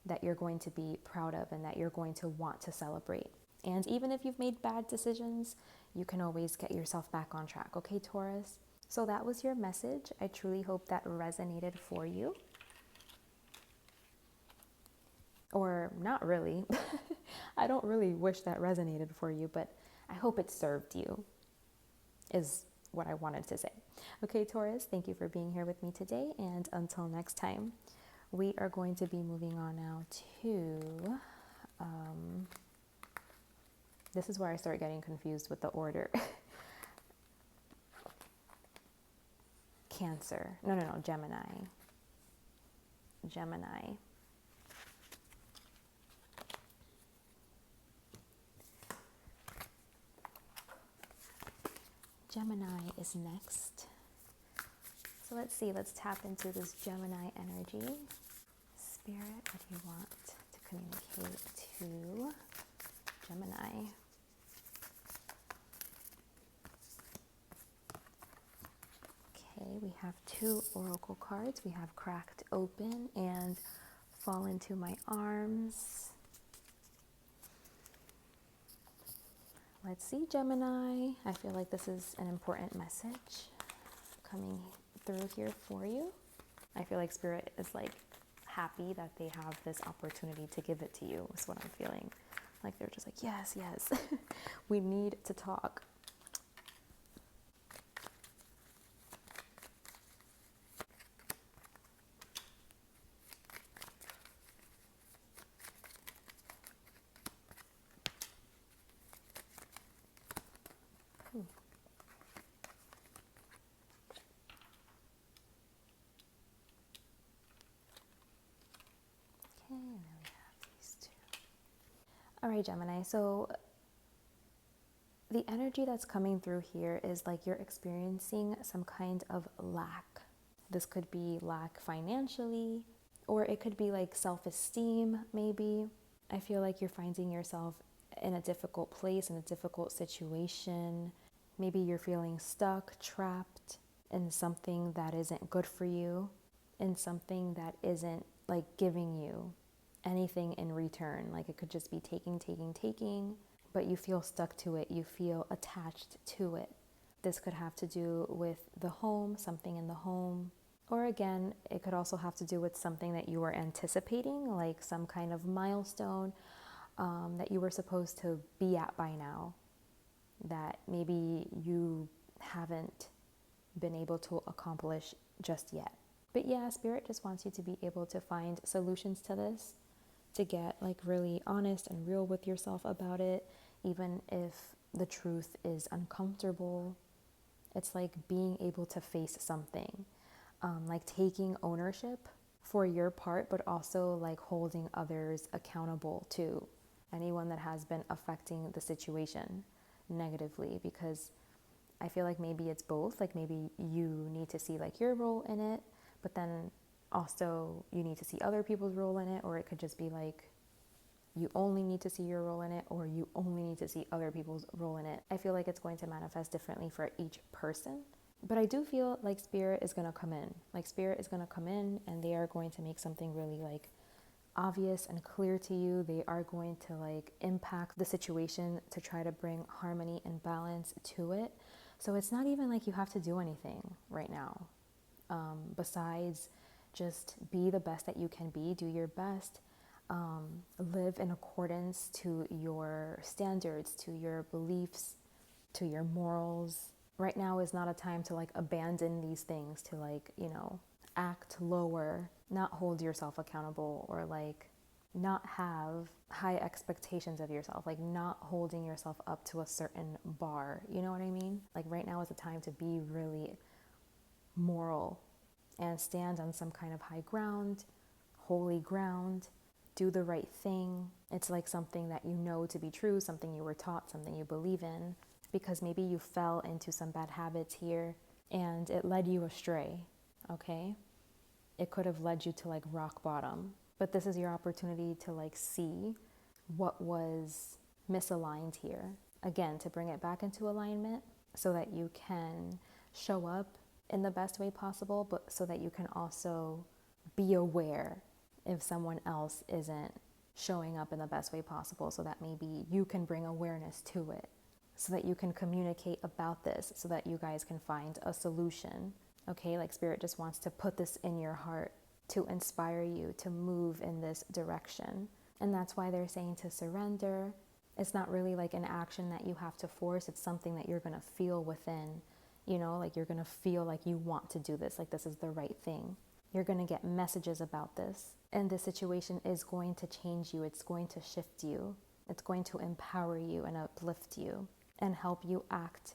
that you're going to be proud of and that you're going to want to celebrate. And even if you've made bad decisions, you can always get yourself back on track. Okay, Taurus? So that was your message. I truly hope that resonated for you. Or not really. I don't really wish that resonated for you, but I hope it served you, is what I wanted to say. Okay, Taurus, thank you for being here with me today. And until next time, we are going to be moving on now to, this is where I start getting confused with the order. Cancer. No, Gemini. Gemini is next. So let's see, let's tap into this Gemini energy. Spirit, what do you want to communicate to Gemini? Okay, we have 2 oracle cards. We have Cracked Open and Fall Into My Arms. Let's see, Gemini. I feel like this is an important message coming through here for you. I feel like Spirit is, like, happy that they have this opportunity to give it to you, is what I'm feeling. Like, they're just like, yes, we need to talk. And then we have these 2. All right, Gemini. So the energy that's coming through here is like you're experiencing some kind of lack. This could be lack financially, or it could be like self-esteem, maybe. I feel like you're finding yourself in a difficult place, in a difficult situation. Maybe you're feeling stuck, trapped in something that isn't good for you, in something that isn't, like, giving you anything in return. Like, it could just be taking, but you feel stuck to it. You feel attached to it. This could have to do with the home, something in the home. Or again, it could also have to do with something that you were anticipating, like some kind of milestone that you were supposed to be at by now, that maybe you haven't been able to accomplish just yet. But yeah, Spirit just wants you to be able to find solutions to this, to get, like, really honest and real with yourself about it, even if the truth is uncomfortable. It's like being able to face something, like taking ownership for your part, but also like holding others accountable too. Anyone that has been affecting the situation negatively, because I feel like maybe it's both. Like, maybe you need to see, like, your role in it, but then also you need to see other people's role in it, or it could just be like you only need to see your role in it, or you only need to see other people's role in it. I feel like it's going to manifest differently for each person, But I do feel like spirit is going to come in. Like spirit is going to come in and they are going to make something really like obvious and clear to you. They are going to like impact the situation to try to bring harmony and balance to it. So it's not even like you have to do anything right now. Besides just be the best that you can be, do your best, live in accordance to your standards, to your beliefs, to your morals. Right now is not a time to like abandon these things, to like, you know, act lower, not hold yourself accountable, or like not have high expectations of yourself, like not holding yourself up to a certain bar. You know what I mean? Like right now is a time to be really moral and stand on some kind of high ground, holy ground, do the right thing. It's like something that you know to be true, something you were taught, something you believe in, because maybe you fell into some bad habits here and it led you astray, okay? It could have led you to like rock bottom, but this is your opportunity to like see what was misaligned here. Again, to bring it back into alignment so that you can show up in the best way possible, but so that you can also be aware if someone else isn't showing up in the best way possible, so that maybe you can bring awareness to it, so that you can communicate about this, so that you guys can find a solution. Okay, like spirit just wants to put this in your heart to inspire you to move in this direction. And that's why they're saying to surrender. It's not really like an action that you have to force. It's something that you're going to feel within, you know, like you're going to feel like you want to do this, like this is the right thing. You're going to get messages about this. And this situation is going to change you. It's going to shift you. It's going to empower you and uplift you and help you act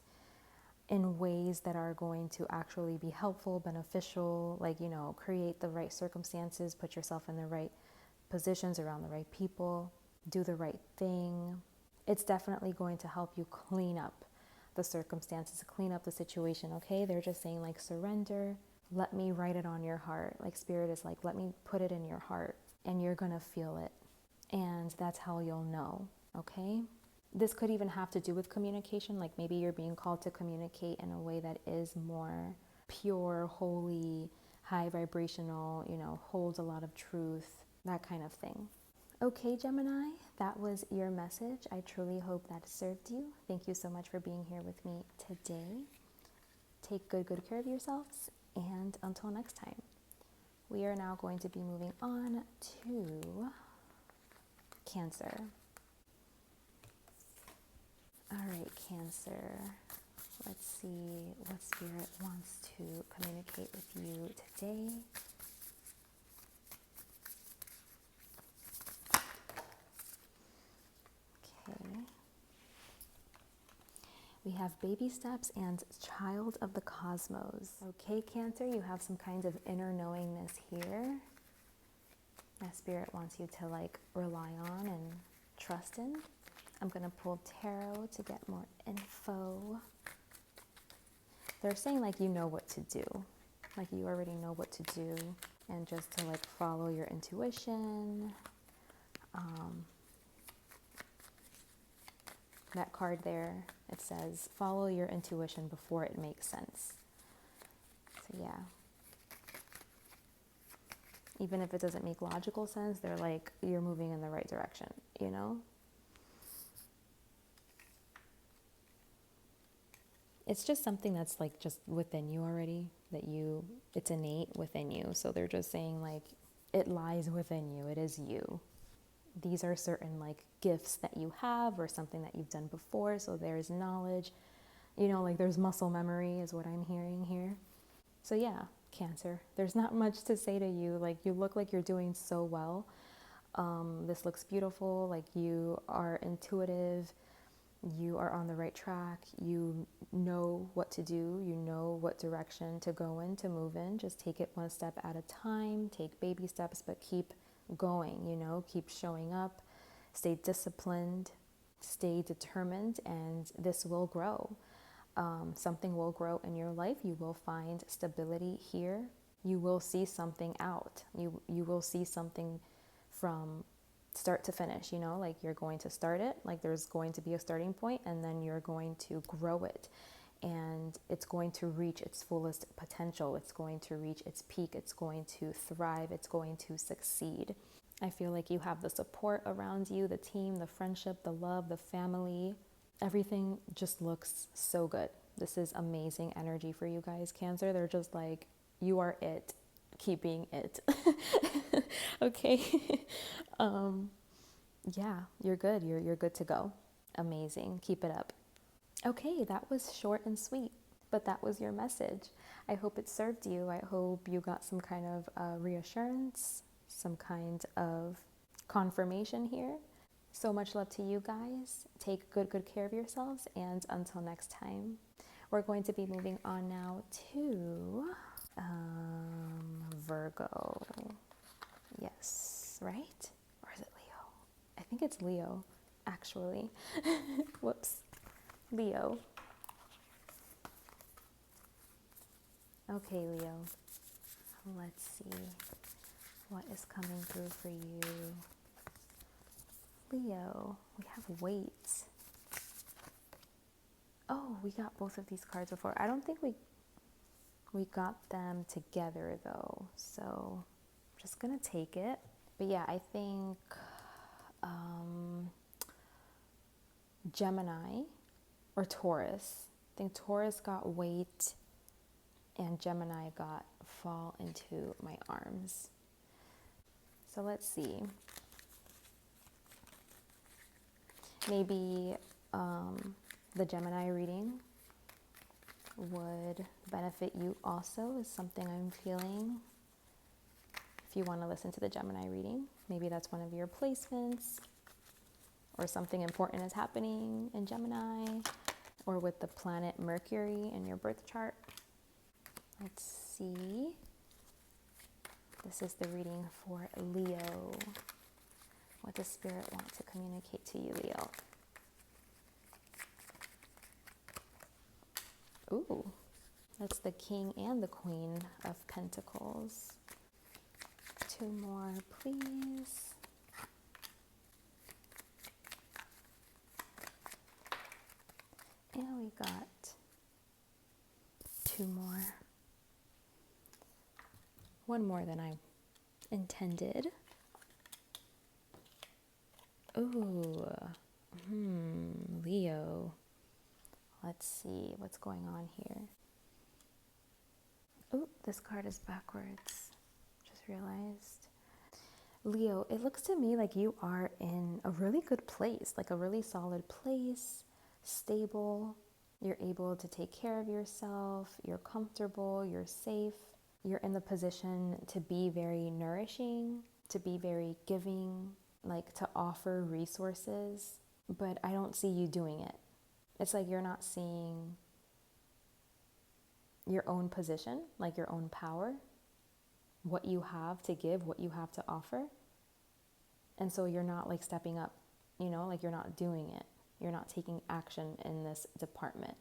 in ways that are going to actually be helpful, beneficial, like, you know, create the right circumstances, put yourself in the right positions around the right people, do the right thing. It's definitely going to help you clean up the circumstances, clean up the situation, okay? They're just saying like surrender, let me write it on your heart. Like spirit is like, let me put it in your heart and you're gonna feel it. And that's how you'll know, okay? This could even have to do with communication, like maybe you're being called to communicate in a way that is more pure, holy, high vibrational, you know, holds a lot of truth, that kind of thing. Okay, Gemini, that was your message. I truly hope that served you. Thank you so much for being here with me today. Take good care of yourselves, and until next time, we are now going to be moving on to Cancer. All right, Cancer, let's see what spirit wants to communicate with you today. Okay. We have baby steps and child of the cosmos. Okay, Cancer, you have some kind of inner knowingness here that spirit wants you to like rely on and trust in. I'm going to pull tarot to get more info. They're saying like you know what to do. Like you already know what to do, and just to like follow your intuition. That card there, it says follow your intuition before it makes sense. So yeah. Even if it doesn't make logical sense, they're like, you're moving in the right direction, you know? It's just something that's like just within you already, it's innate within you. So they're just saying like, it lies within you, it is you. These are certain like gifts that you have or something that you've done before. So there's knowledge, you know, like there's muscle memory is what I'm hearing here. So yeah, Cancer, there's not much to say to you. Like you look like you're doing so well. This looks beautiful. Like you are intuitive. You are on the right track. You know what to do. You know what direction to go in, to move in. Just take it one step at a time. Take baby steps, but keep going, you know, keep showing up. Stay disciplined. Stay determined, and this will grow. Something will grow in your life. You will find stability here. You will see something out. You will see something from start to finish, you know, like you're going to start it, like there's going to be a starting point, and then you're going to grow it. and it's going to reach its fullest potential. It's going to reach its peak. It's going to thrive. It's going to succeed. I feel like you have the support around you, the team, the friendship, the love, the family. Everything just looks so good. This is amazing energy for you guys, Cancer. They're just like, you are it. Keep being it. Okay. Yeah, you're good. You're good to go. Amazing. Keep it up. Okay, that was short and sweet, but that was your message. I hope it served you. I hope you got some kind of reassurance, some kind of confirmation here. So much love to you guys. Take good care of yourselves, and until next time, we're going to be moving on now to Virgo. Yes, right? Or is it Leo? I think it's Leo, actually. Whoops. Leo. Okay, Leo. Let's see what is coming through for you. Leo, we have weight. Oh, we got both of these cards before. I don't think we got them together though, so I'm just gonna take it. But yeah, I think Gemini or Taurus. I think Taurus got weight and Gemini got fall into my arms. So let's see. Maybe the Gemini reading would benefit you also, is something I'm feeling. If you want to listen to the Gemini reading, maybe that's one of your placements, or something important is happening in Gemini, or with the planet Mercury in your birth chart. Let's see. This is the reading for Leo. What does Spirit want to communicate to you, Leo? Ooh, that's the King and the Queen of Pentacles. 2 more, please. And we got 2 more. 1 more than I intended. Ooh, Leo. Let's see what's going on here. Ooh, this card is backwards. Just realized. Leo, it looks to me like you are in a really good place, like a really solid place, stable. You're able to take care of yourself. You're comfortable. You're safe. You're in the position to be very nourishing, to be very giving, like to offer resources, but I don't see you doing it. It's like you're not seeing your own position, like your own power, what you have to give, what you have to offer. And so you're not like stepping up, you know, like you're not doing it. You're not taking action in this department.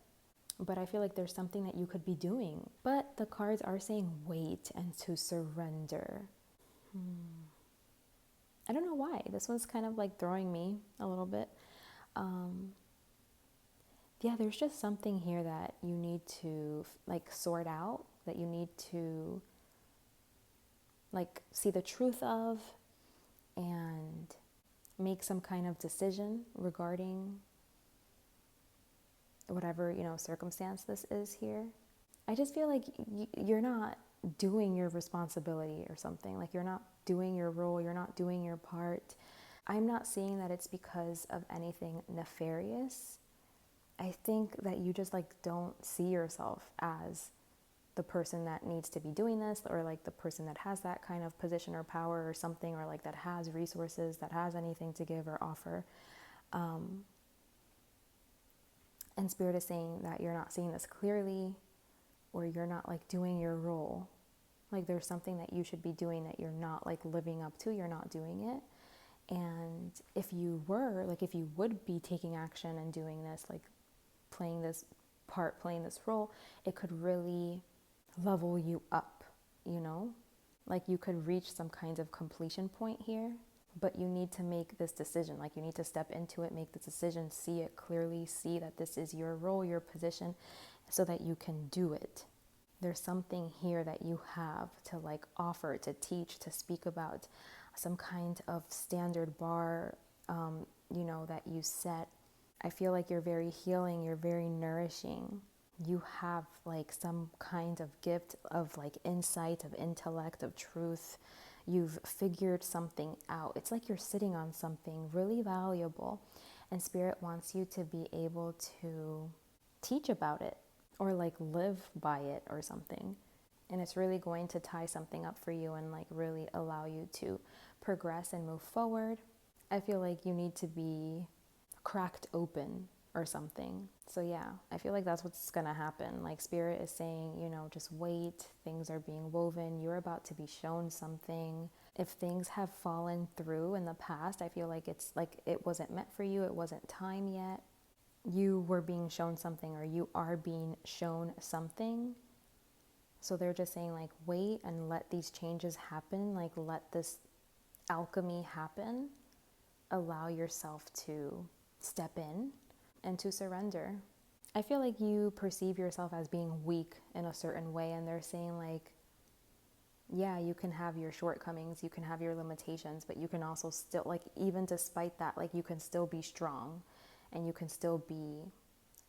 But I feel like there's something that you could be doing. But the cards are saying wait and to surrender. I don't know why. This one's kind of like throwing me a little bit. Yeah, there's just something here that you need to like sort out, that you need to like see the truth of and make some kind of decision regarding whatever, you know, circumstance this is here. I just feel like you're not doing your responsibility or something. Like you're not doing your role, you're not doing your part. I'm not seeing that it's because of anything nefarious. I think that you just like don't see yourself as the person that needs to be doing this, or like the person that has that kind of position or power or something, or like that has resources, that has anything to give or offer. And Spirit is saying that you're not seeing this clearly, or you're not like doing your role. Like there's something that you should be doing that you're not like living up to, you're not doing it. And if you were, like if you would be taking action and doing this, like playing this part, playing this role, it could really level you up, you know? Like you could reach some kind of completion point here, but you need to make this decision. Like you need to step into it, make the decision, see it clearly, see that this is your role, your position, so that you can do it. There's something here that you have to like offer, to teach, to speak about, some kind of standard bar, that you set. I feel like you're very healing, you're very nourishing. You have like some kind of gift of like insight, of intellect, of truth. You've figured something out. It's like you're sitting on something really valuable, and Spirit wants you to be able to teach about it or like live by it or something. And it's really going to tie something up for you and like really allow you to progress and move forward. I feel like you need to be cracked open or something. So yeah, I feel like that's what's gonna happen. Like Spirit is saying, just wait, things are being woven, you're about to be shown something. If things have fallen through in the past, I feel like it's like it wasn't meant for you, it wasn't time yet. You were being shown something, or you are being shown something. So they're just saying like, wait and let these changes happen, like let this alchemy happen. Allow yourself to step in and to surrender. I feel like you perceive yourself as being weak in a certain way, and they're saying like, yeah, you can have your shortcomings, you can have your limitations, but you can also still, like, even despite that, like, you can still be strong, and you can still be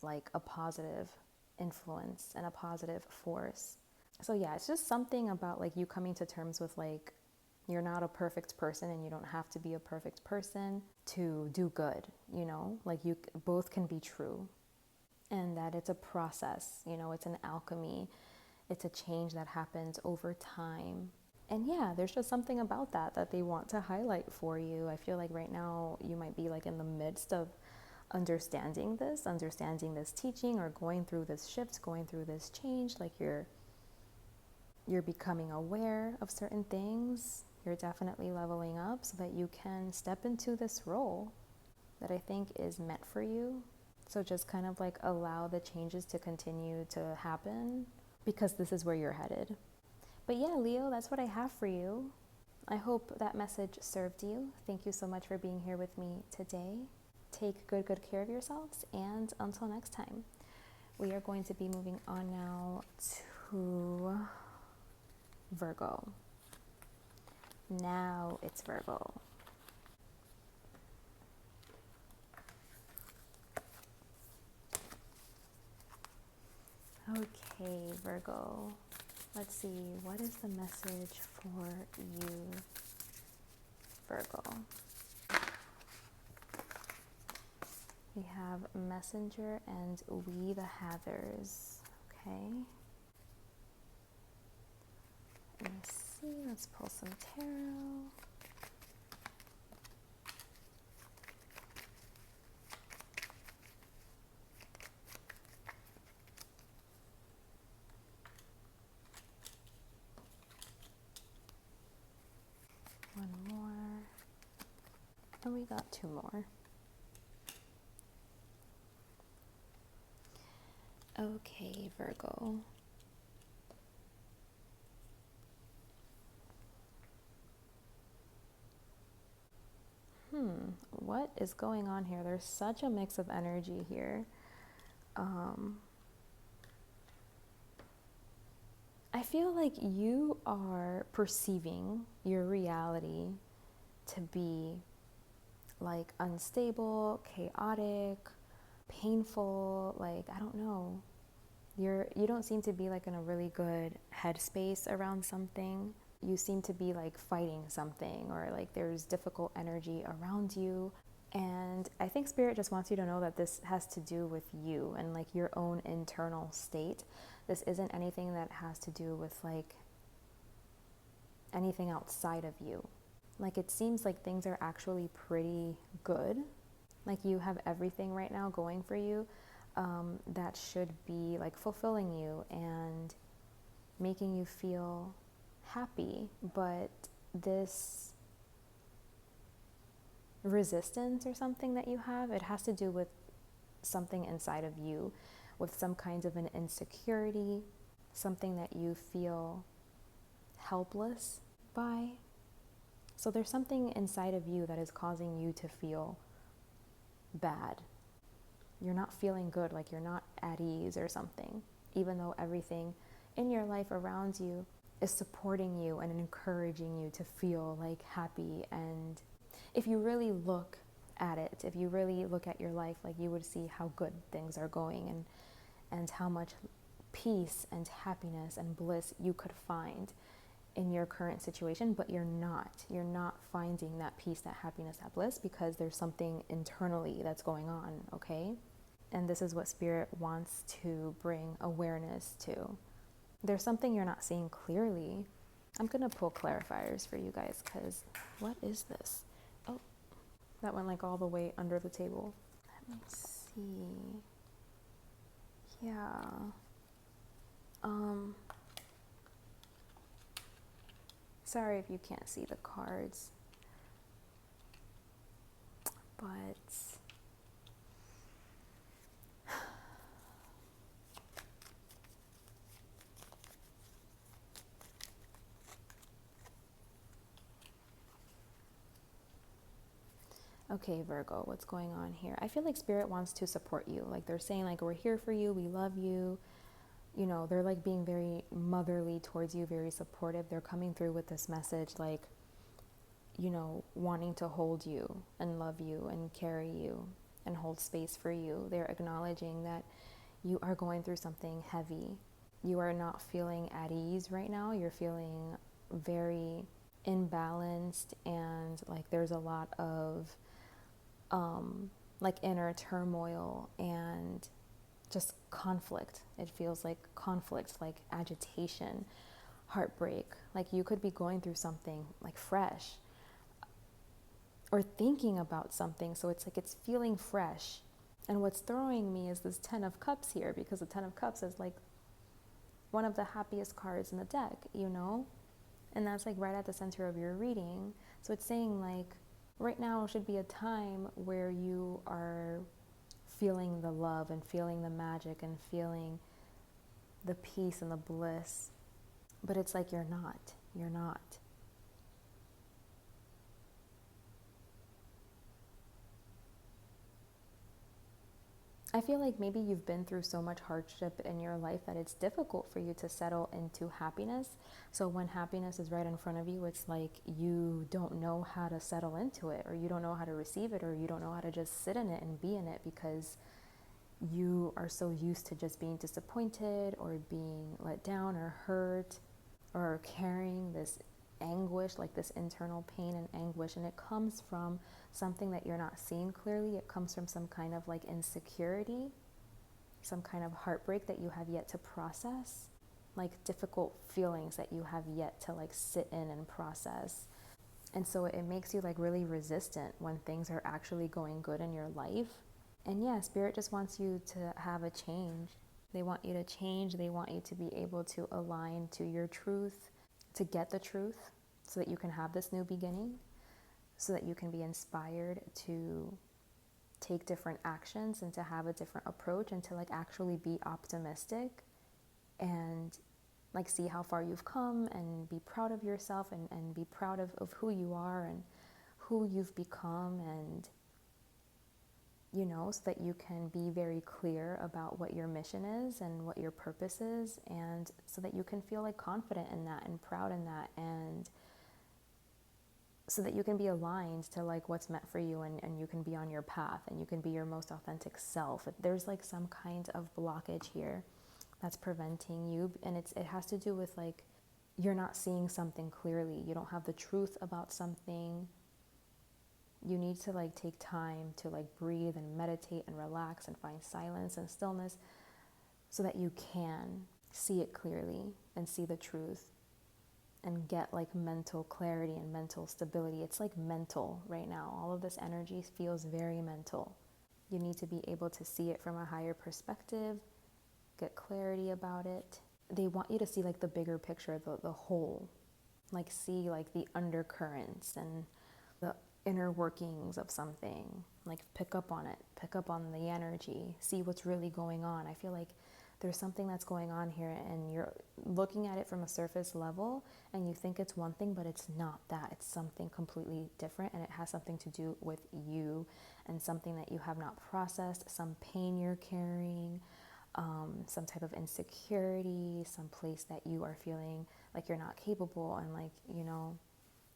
like a positive influence and a positive force. So yeah, it's just something about like you coming to terms with like, you're not a perfect person, and you don't have to be a perfect person to do good, like you both can be true, and that it's a process, it's an alchemy, it's a change that happens over time. And yeah, there's just something about that they want to highlight for you. I feel like right now you might be like in the midst of understanding this teaching, or going through this shift, going through this change. Like you're becoming aware of certain things. You're definitely leveling up so that you can step into this role that I think is meant for you. So just kind of like allow the changes to continue to happen, because this is where you're headed. But yeah, Leo, that's what I have for you. I hope that message served you. Thank you so much for being here with me today. Take good care of yourselves, and until next time, we are going to be moving on now to Virgo. Now it's Virgo. Okay, Virgo. Let's see, what is the message for you, Virgo? We have Messenger and We the Hathers. Okay. Let me see, let's pull some tarot. One more. And we got two more. Okay, Virgo. What is going on here? There's such a mix of energy here. I feel like you are perceiving your reality to be like unstable, chaotic, painful, like, I don't know. You don't seem to be like in a really good headspace around something. You seem to be like fighting something, or like there's difficult energy around you. And I think Spirit just wants you to know that this has to do with you and like your own internal state. This isn't anything that has to do with like anything outside of you. Like it seems like things are actually pretty good. Like you have everything right now going for you that should be like fulfilling you and making you feel happy. But this resistance or something that you have, it has to do with something inside of you, with some kind of an insecurity, something that you feel helpless by. So there's something inside of you that is causing you to feel bad. You're not feeling good, like you're not at ease or something. even though everything in your life around you is supporting you and encouraging you to feel like happy. And if you really look at it, if you really look at your life, like you would see how good things are going and how much peace and happiness and bliss you could find in your current situation. But you're not finding that peace, that happiness, that bliss, because there's something internally that's going on, okay? And this is what Spirit wants to bring awareness to. There's something you're not seeing clearly. I'm gonna pull clarifiers for you guys, because what is this? Oh, that went like all the way under the table. Let me see. Yeah. Sorry if you can't see the cards, but okay, Virgo, what's going on here? I feel like Spirit wants to support you. Like they're saying, like, we're here for you, we love you. You know, they're like being very motherly towards you, very supportive. They're coming through with this message, like, you know, wanting to hold you and love you and carry you and hold space for you. They're acknowledging that you are going through something heavy. You are not feeling at ease right now. You're feeling very imbalanced, and like there's a lot of like inner turmoil and just conflict. It feels like conflict, like agitation, heartbreak. Like you could be going through something like fresh or thinking about something. So it's like it's feeling fresh. And what's throwing me is this 10 of Cups here, because the 10 of Cups is like one of the happiest cards in the deck, you know? And that's like right at the center of your reading. So it's saying like right now should be a time where you are feeling the love and feeling the magic and feeling the peace and the bliss. But it's like you're not. I feel like maybe you've been through so much hardship in your life that it's difficult for you to settle into happiness. So when happiness is right in front of you, it's like you don't know how to settle into it, or you don't know how to receive it, or you don't know how to just sit in it and be in it, because you are so used to just being disappointed or being let down or hurt or carrying this anguish, like this internal pain and anguish. And it comes from something that you're not seeing clearly. It comes from some kind of like insecurity, some kind of heartbreak that you have yet to process, like difficult feelings that you have yet to like sit in and process. And so it makes you like really resistant when things are actually going good in your life. And yeah, Spirit just wants you to have a change. They want you to change. They want you to be able to align to your truth, to get the truth, so that you can have this new beginning, so that you can be inspired to take different actions and to have a different approach, and to like actually be optimistic and like see how far you've come and be proud of yourself, and be proud of who you are and who you've become, and you know, so that you can be very clear about what your mission is and what your purpose is, and so that you can feel like confident in that and proud in that, and so that you can be aligned to like what's meant for you, and you can be on your path and you can be your most authentic self. If there's like some kind of blockage here that's preventing you, and it has to do with like you're not seeing something clearly. You don't have the truth about something. You need to like take time to like breathe and meditate and relax and find silence and stillness, so that you can see it clearly and see the truth and get like mental clarity and mental stability. It's like mental right now. All of this energy feels very mental. You need to be able to see it from a higher perspective, get clarity about it. They want you to see like the bigger picture, the whole, like see like the undercurrents and the inner workings of something, like pick up on it, pick up on the energy, see what's really going on. I feel like there's something that's going on here, and you're looking at it from a surface level and you think it's one thing, but it's not that. It's something completely different, and it has something to do with you and something that you have not processed, some pain you're carrying, some type of insecurity, some place that you are feeling like you're not capable and like, you know,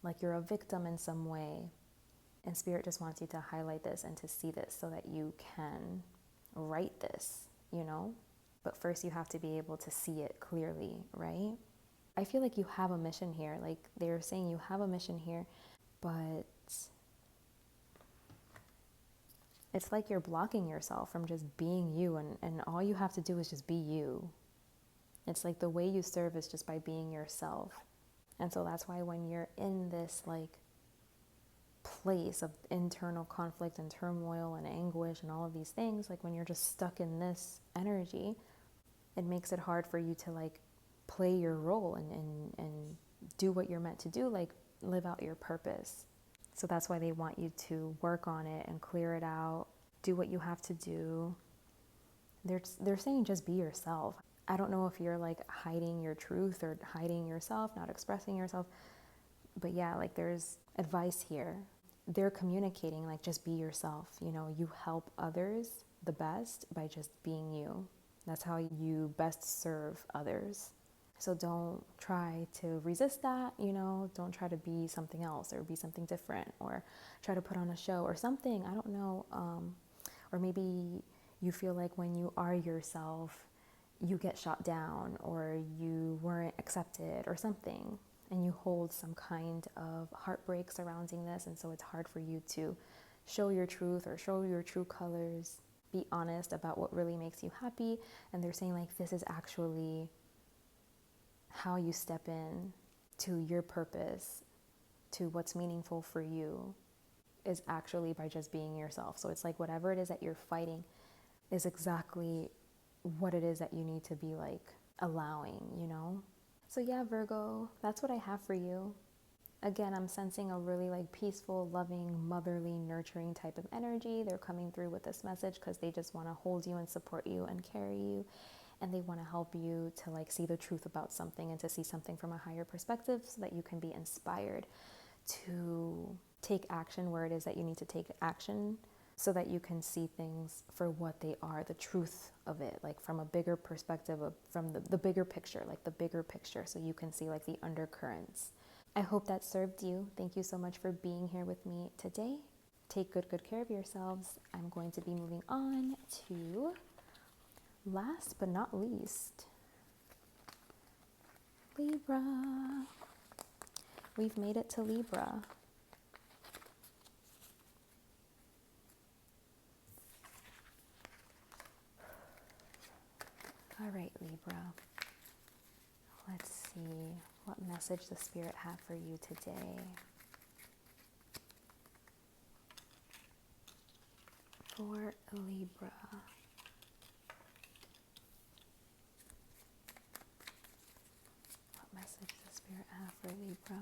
like you're a victim in some way. And Spirit just wants you to highlight this and to see this so that you can write this, you know? But first you have to be able to see it clearly, right? I feel like you have a mission here. Like they're saying you have a mission here, but it's like you're blocking yourself from just being you, and all you have to do is just be you. It's like the way you serve is just by being yourself. And so that's why when you're in this like place of internal conflict and turmoil and anguish and all of these things, like when you're just stuck in this energy, it makes it hard for you to like play your role and do what you're meant to do, like live out your purpose. So that's why they want you to work on it and clear it out, do what you have to do. They're saying just be yourself. I don't know if you're like hiding your truth or hiding yourself, not expressing yourself, but yeah, like there's advice here. They're communicating like just be yourself. You know, you help others the best by just being you. That's how you best serve others. So don't try to resist that, you know, don't try to be something else or be something different or try to put on a show or something, I don't know. Or maybe you feel like when you are yourself, you get shot down or you weren't accepted or something, and you hold some kind of heartbreak surrounding this, and so it's hard for you to show your truth or show your true colors, be honest about what really makes you happy. And they're saying like this is actually how you step in to your purpose, to what's meaningful for you, is actually by just being yourself. So it's like whatever it is that you're fighting is exactly what it is that you need to be like allowing, you know? So yeah, Virgo, that's what I have for you. Again, I'm sensing a really like peaceful, loving, motherly, nurturing type of energy. They're coming through with this message because they just want to hold you and support you and carry you. And they want to help you to like see the truth about something and to see something from a higher perspective so that you can be inspired to take action where it is that you need to take action, so that you can see things for what they are, the truth of it, like from a bigger perspective, from the bigger picture, like the bigger picture, so you can see like the undercurrents. I hope that served you. Thank you so much for being here with me today. Take good care of yourselves. I'm going to be moving on to, last but not least, Libra. We've made it to Libra. All right, Libra. Let's see what message the Spirit had for you today. For Libra. What message the Spirit had for Libra?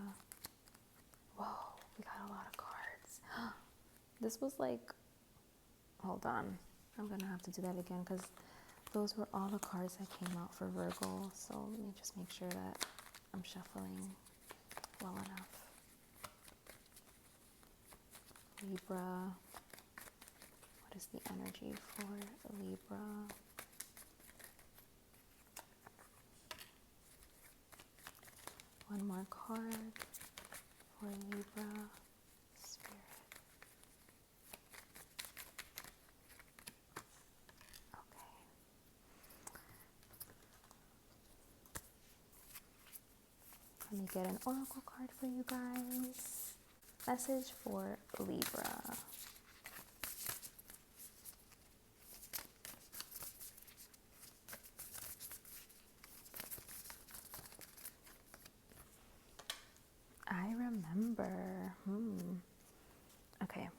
Whoa, we got a lot of cards. This was like, hold on. I'm going to have to do that again because those were all the cards that came out for Virgo. So let me just make sure that I'm shuffling well enough. Libra. What is the energy for Libra? One more card for Libra. Spirit. Let me get an oracle card for you guys. Message for Libra. I remember. Okay.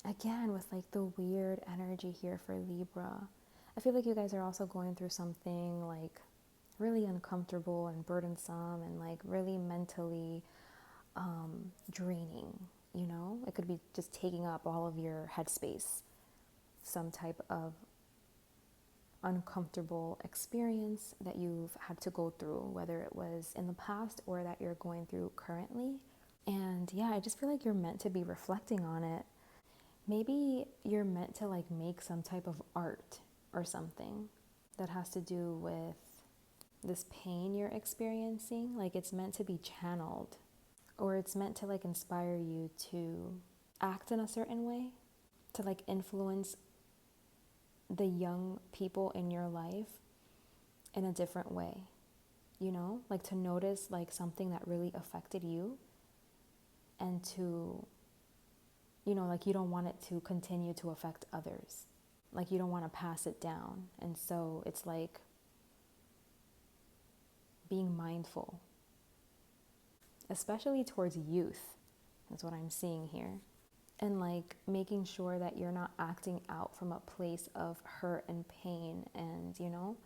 Again, with like the weird energy here for Libra, I feel like you guys are also going through something like really uncomfortable and burdensome and like really mentally draining, you know? It could be just taking up all of your headspace, some type of uncomfortable experience that you've had to go through, whether it was in the past or that you're going through currently. And yeah, I just feel like you're meant to be reflecting on it. Maybe you're meant to like make some type of art or something that has to do with this pain you're experiencing. Like it's meant to be channeled, or it's meant to like inspire you to act in a certain way, to like influence the young people in your life in a different way, you know, like to notice like something that really affected you, and to, you know, like you don't want it to continue to affect others, like you don't want to pass it down. And so it's like being mindful, especially towards youth, is what I'm seeing here. And like making sure that you're not acting out from a place of hurt and pain, and, you know,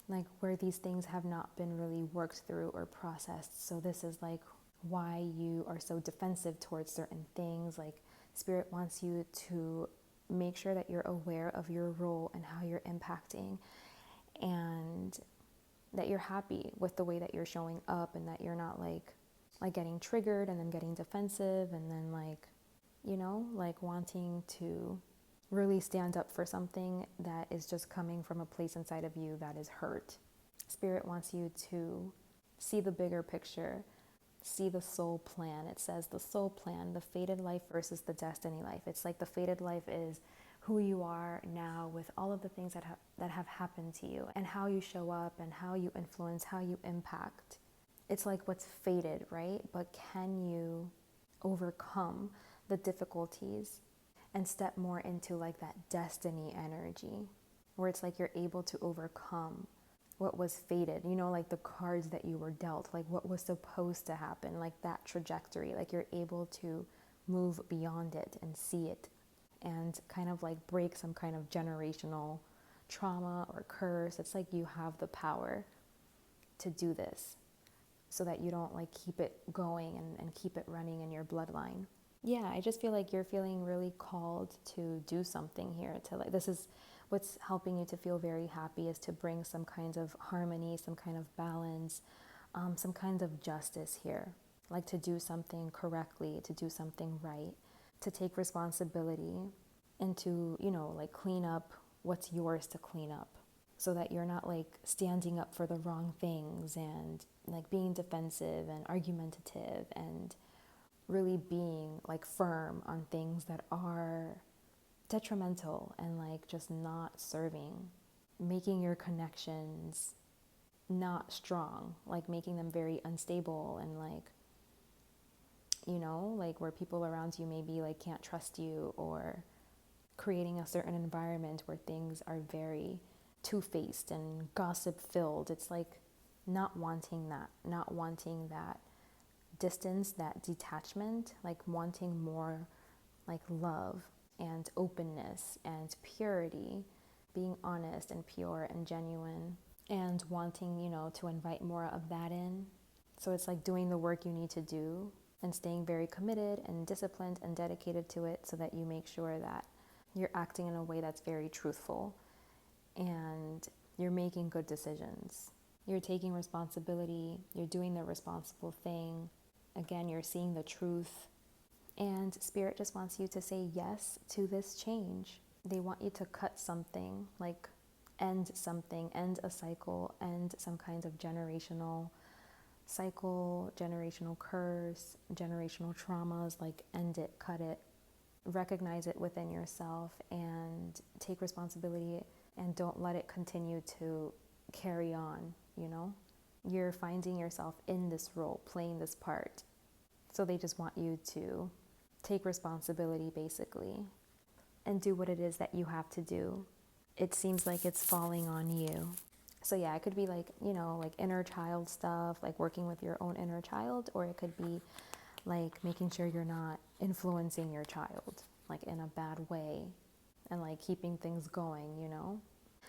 like where these things have not been really worked through or processed. So this is like why you are so defensive towards certain things. Like Spirit wants you to make sure that you're aware of your role and how you're impacting, and that you're happy with the way that you're showing up, and that you're not like getting triggered and then getting defensive, and then like, you know, like wanting to really stand up for something that is just coming from a place inside of you that is hurt. Spirit wants you to see the bigger picture, see the soul plan. It says the soul plan, the fated life versus the destiny life. It's like the fated life is who you are now with all of the things that have happened to you, and how you show up and how you influence, how you impact. It's like what's fated, right? But can you overcome the difficulties and step more into like that destiny energy, where it's like you're able to overcome what was fated, you know, like the cards that you were dealt, like what was supposed to happen, like that trajectory, like you're able to move beyond it and see it, and kind of like break some kind of generational trauma or curse. It's like you have the power to do this, so that you don't like keep it going and keep it running in your bloodline. Yeah, I just feel like you're feeling really called to do something here, to like, this is what's helping you to feel very happy, is to bring some kind of harmony, some kind of balance, some kind of justice here, like to do something correctly, to do something right, to take responsibility, and to, you know, like clean up what's yours to clean up, so that you're not like standing up for the wrong things and like being defensive and argumentative, and really being like firm on things that are detrimental and like just not serving, making your connections not strong, like making them very unstable, and like, you know, like where people around you maybe like can't trust you, or creating a certain environment where things are very two-faced and gossip filled. It's like not wanting that distance, that detachment, like wanting more like love and openness and purity, being honest and pure and genuine, and wanting, you know, to invite more of that in. So it's like doing the work you need to do and staying very committed and disciplined and dedicated to it, so that you make sure that you're acting in a way that's very truthful, and you're making good decisions. You're taking responsibility, you're doing the responsible thing. Again, you're seeing the truth, and Spirit just wants you to say yes to this change. They want you to cut something, like end something, end a cycle, end some kind of generational cycle, generational curse, generational traumas, like end it, cut it, recognize it within yourself, and take responsibility, and don't let it continue to carry on, you know? You're finding yourself in this role, playing this part. So they just want you to take responsibility, basically, and do what it is that you have to do. It seems like it's falling on you. So yeah, it could be like, you know, like inner child stuff, like working with your own inner child, or it could be like making sure you're not influencing your child, like in a bad way, and like keeping things going, you know?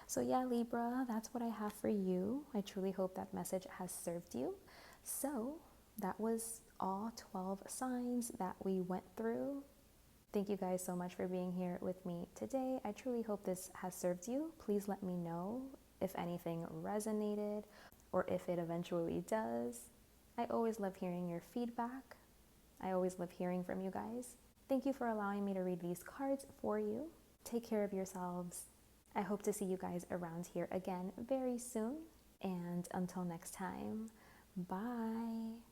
So yeah, Libra, that's what I have for you. I truly hope that message has served you. So that was all 12 signs that we went through. Thank you guys so much for being here with me today. I truly hope this has served you. Please let me know if anything resonated or if it eventually does. I always love hearing your feedback. I always love hearing from you guys. Thank you for allowing me to read these cards for you. Take care of yourselves. I hope to see you guys around here again very soon. And until next time, bye.